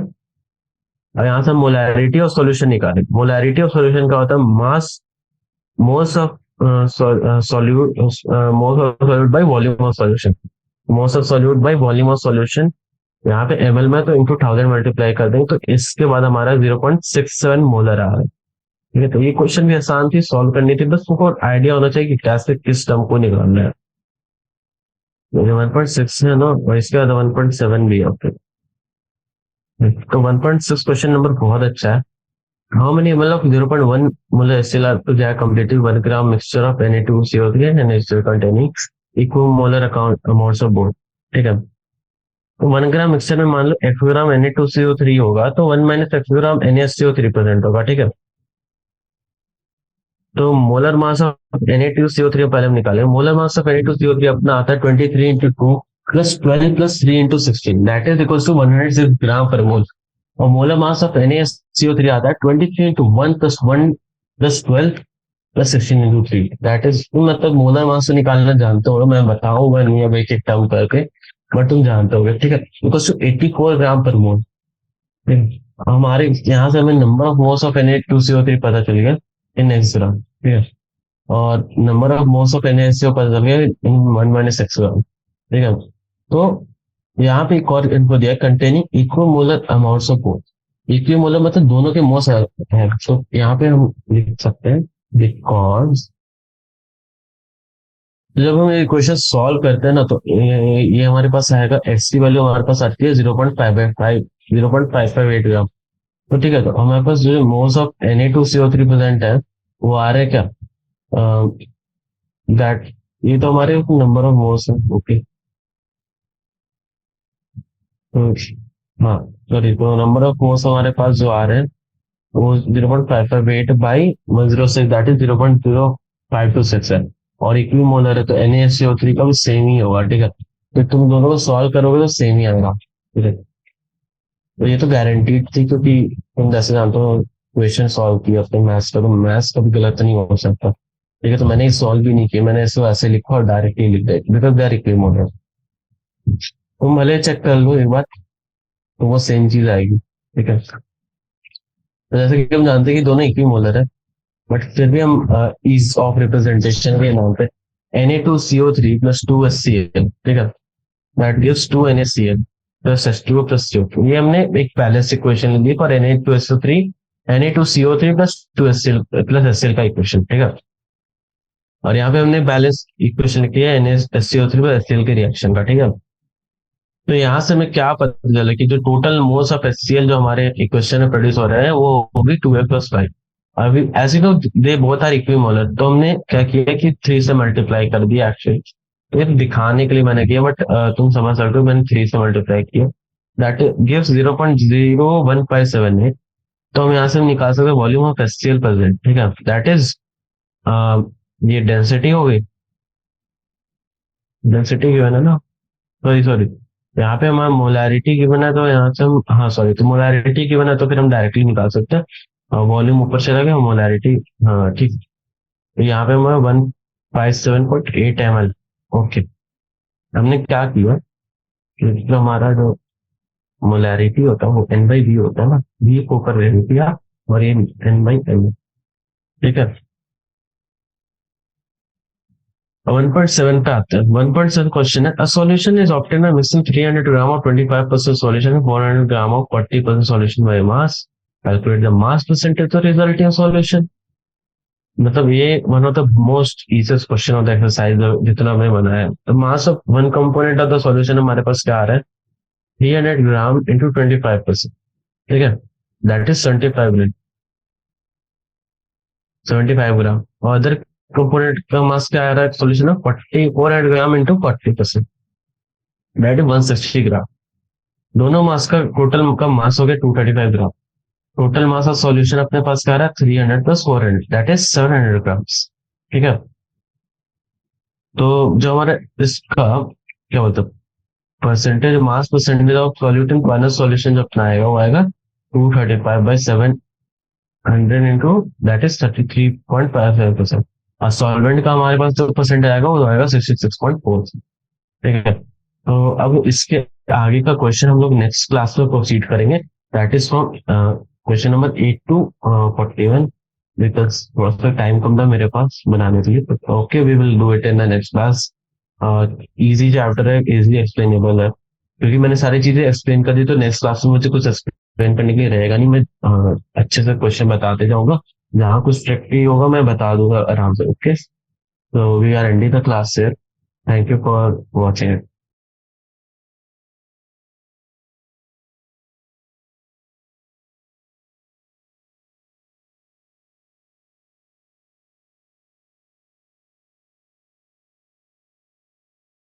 और यहाँ से मोलैरिटी ऑफ सॉल्यूशन निकाले। मोलैरिटी ऑफ सॉल्यूशन का होता है mass moles of solute moles of solute by volume of solution, moles of solute by volume of solution. यहाँ पे ml में तो इंटू 1000 मल्टीप्लाई कर देंगे, तो इसके बाद हमारा 0.67 मोलर आ रहा है। ठीक है, तो ये क्वेश्चन भी आसान थी, सॉल्व करनी थी, बस तुमको आइडिया होना चाहिए कि कैसे किस टर्म को निकालना है। 1.6 है ना, और इसके बाद 1.7 भी है। तो 1.6 क्वेश्चन नंबर बहुत अच्छा है। How many ml of 0.1 molar HCl are to jack completed 1 gram mixture of Na2CO3 and NaCl containing equimolar amounts of both। ठीक है, तो 1 ग्राम मिक्सचर में मान लो x ग्राम Na2CO3 होगा, तो 1 माइनस x ग्राम NaCO3 प्रेजेंट होगा। ठीक है, तो मोलर मास ऑफ Na2CO3 पहले हम निकालें। मोलर मास ऑफ Na2CO3 अपना आता है 23 into 2 plus 12 plus 3 into 16 that is equal to 106 gram per mole. और मोलर मास ऑफ NaCO3 आता है 23 into 1 plus 1 plus 12 plus 16 into 3 that is, तुम मतलब मोलर मास से निकालना जानते हो, मैं बताऊंगा नहीं अब एक एक टर्म करके, बट तुम जानते होगे, ठीक है। इक्वल टू 84 ग्राम पर मोल। हमारे यहाँ से हमें number of moles of Na2CO3 पता चल गया इन एक्स ग्राम, ठीक है। और number of moles of NaSO पता चल गया इन 1 - x ग्राम, ठीक है। तो यहाँ पे एक और इनको दिया containing equimolar amounts of both. Equimolar मतलब दोनों के मोल्स है, तो यहाँ पे हम लिख सकते हैं बिकॉज जब हम ये क्वेश्चन सॉल्व करते हैं ना, तो ये हमारे पास आएगा, एक्स की वैल्यू हमारे पास आती है 0.558 ग्राम। तो ठीक है, तो हमारे पास जो मोल्स ऑफ Na2CO3 प्रेजेंट है वो आ रहे हैं क्या, दैट, ये तो हमारे नंबर ऑफ मोल्स है, ओके। तो हाँ, सॉरी, तो नंबर ऑफ मोल्स हमारे पास जो आ रहे हैं वो 0.558 बाई 106 दैट इज 0.0526 है। और इक्विमोलर है तो NaSO3 का भी सेम ही होगा, ठीक है। तो तुम दोनों को सॉल्व करोगे तो सेम ही आएगा, ठीक है। तो ये तो गारंटीड थी, क्योंकि तुम जैसे जानते हो क्वेश्चन सॉल्व किया अपने मैथ्स का, तो मैथ्स कभी गलत नहीं हो सकता, ठीक है। तो मैंने सॉल्व भी नहीं किया, मैंने इसको ऐसे लिखा और डायरेक्टली लिख दिया बिकॉज दे आर इक्विमोलर। तुम भले चेक कर लो एक बार, तो वो सेम चीज आएगी, ठीक है। तो जैसे कि हम जानते हैं कि दोनों इक्विमोलर है, बट फिर भी हम ईज ऑफ रिप्रेजेंटेशन के नाम पे Na2CO3 प्लस 2HCl, ठीक है, that gives 2NaCl plus H2O plus CO2। ये हमने एक बैलेंस इक्वेशन ली for Na2SO3 Na2CO3 plus 2HCl plus HCl का इक्वेशन, ठीक है। और यहाँ पे हमने बैलेंस इक्वेशन लिखी है NaSO3 प्लस HCl के रिएक्शन का, ठीक है। तो यहाँ से हमें क्या पता चला कि जो टोटल मोल्स ऑफ HCl जो हमारे इक्वेशन में प्रोड्यूस हो रहे हैं वो होगी 2A+5। अभी ऐसे तो दे बहुत सारे इक्विमोलर, तो हमने क्या किया कि 3 से मल्टीप्लाई कर दिया एक्चुअली, ये दिखाने के लिए मैंने किया, बट तुम समझ सकते हो मैंने 3 से मल्टीप्लाई किया, दैट गिव्स 0.0157। तो हम यहाँ से निकाल सकते हैं वॉल्यूम ऑफ HCl प्रेजेंट, ठीक है, दैट इज ये डेंसिटी हो गई, डेंसिटी गिवन है ना, सॉरी सॉरी, यहाँ पे हमारा मोलैरिटी गिवन है, तो यहाँ से हम, हाँ सॉरी, तो मोलैरिटी गिवन है तो फिर हम डायरेक्टली निकाल सकते हैं, वॉल्यूम ऊपर चला गया, मोलैरिटी, हाँ ठीक। तो यहाँ पे हमारा 157.8 ml, ओके। हमने क्या किया कि जो हमारा जो मोलैरिटी होता है वो N/V होता है ना, V को ऊपर ले लिया और ये N/M, ठीक है। 1.7 पे आते हैं, 1.7 क्वेश्चन है, a solution is obtain mixing 300 gram of 25% solution 400 gram of 40% solution by mass, calculate the mass percentage तो रिजल्टिंग सॉल्यूशन। मतलब ये one of the most easiest question of the exercise जितना हमने बनाया है। तो mass of one component of the solution हमारे पास क्या आ रहा है, 300 ग्राम इंटू 25%, ठीक है, दैट इज 75 ग्राम। और अदर कंपोनेंट का मास क्या आ रहा है सॉल्यूशन में, 400 ग्राम इंटू 40%, दैट इज 160 ग्राम। दोनों मास का टोटल का मास हो गया 235 ग्राम। टोटल मास ऑफ सॉल्यूशन अपने पास क्या आ रहा है 300 प्लस 400 दैट इज 700 ग्राम्स, ठीक है। तो जो हमारा इसका क्या मतलब percentage, mass percentage of solute in final solution जो अपना आएगा वो आएगा 235/700 इंटू दैट इज 33.57%। और सॉल्वेंट का हमारे पास जो परसेंटेज आएगा वो आएगा 66.4, ठीक है। तो अब इसके आगे का क्वेश्चन हम लोग नेक्स्ट क्लास में प्रोसीड करेंगे, that is from question number 8 to 41, because थोड़ा सा टाइम कम था मेरे पास बनाने के लिए। Okay, we will do it in the next class. Easy chapter है, इजीली एक्सप्लेनेबल है, क्योंकि मैंने सारी चीजें एक्सप्लेन कर दी, तो नेक्स्ट क्लास में मुझे कुछ एक्सप्लेन करने के लिए रहेगा नहीं, मैं अच्छे से क्वेश्चन बताते जाऊंगा, जहाँ कुछ ट्रिकी होगा मैं बता दूंगा आराम से, okay. So we are ending the class here. Thank you for watching it.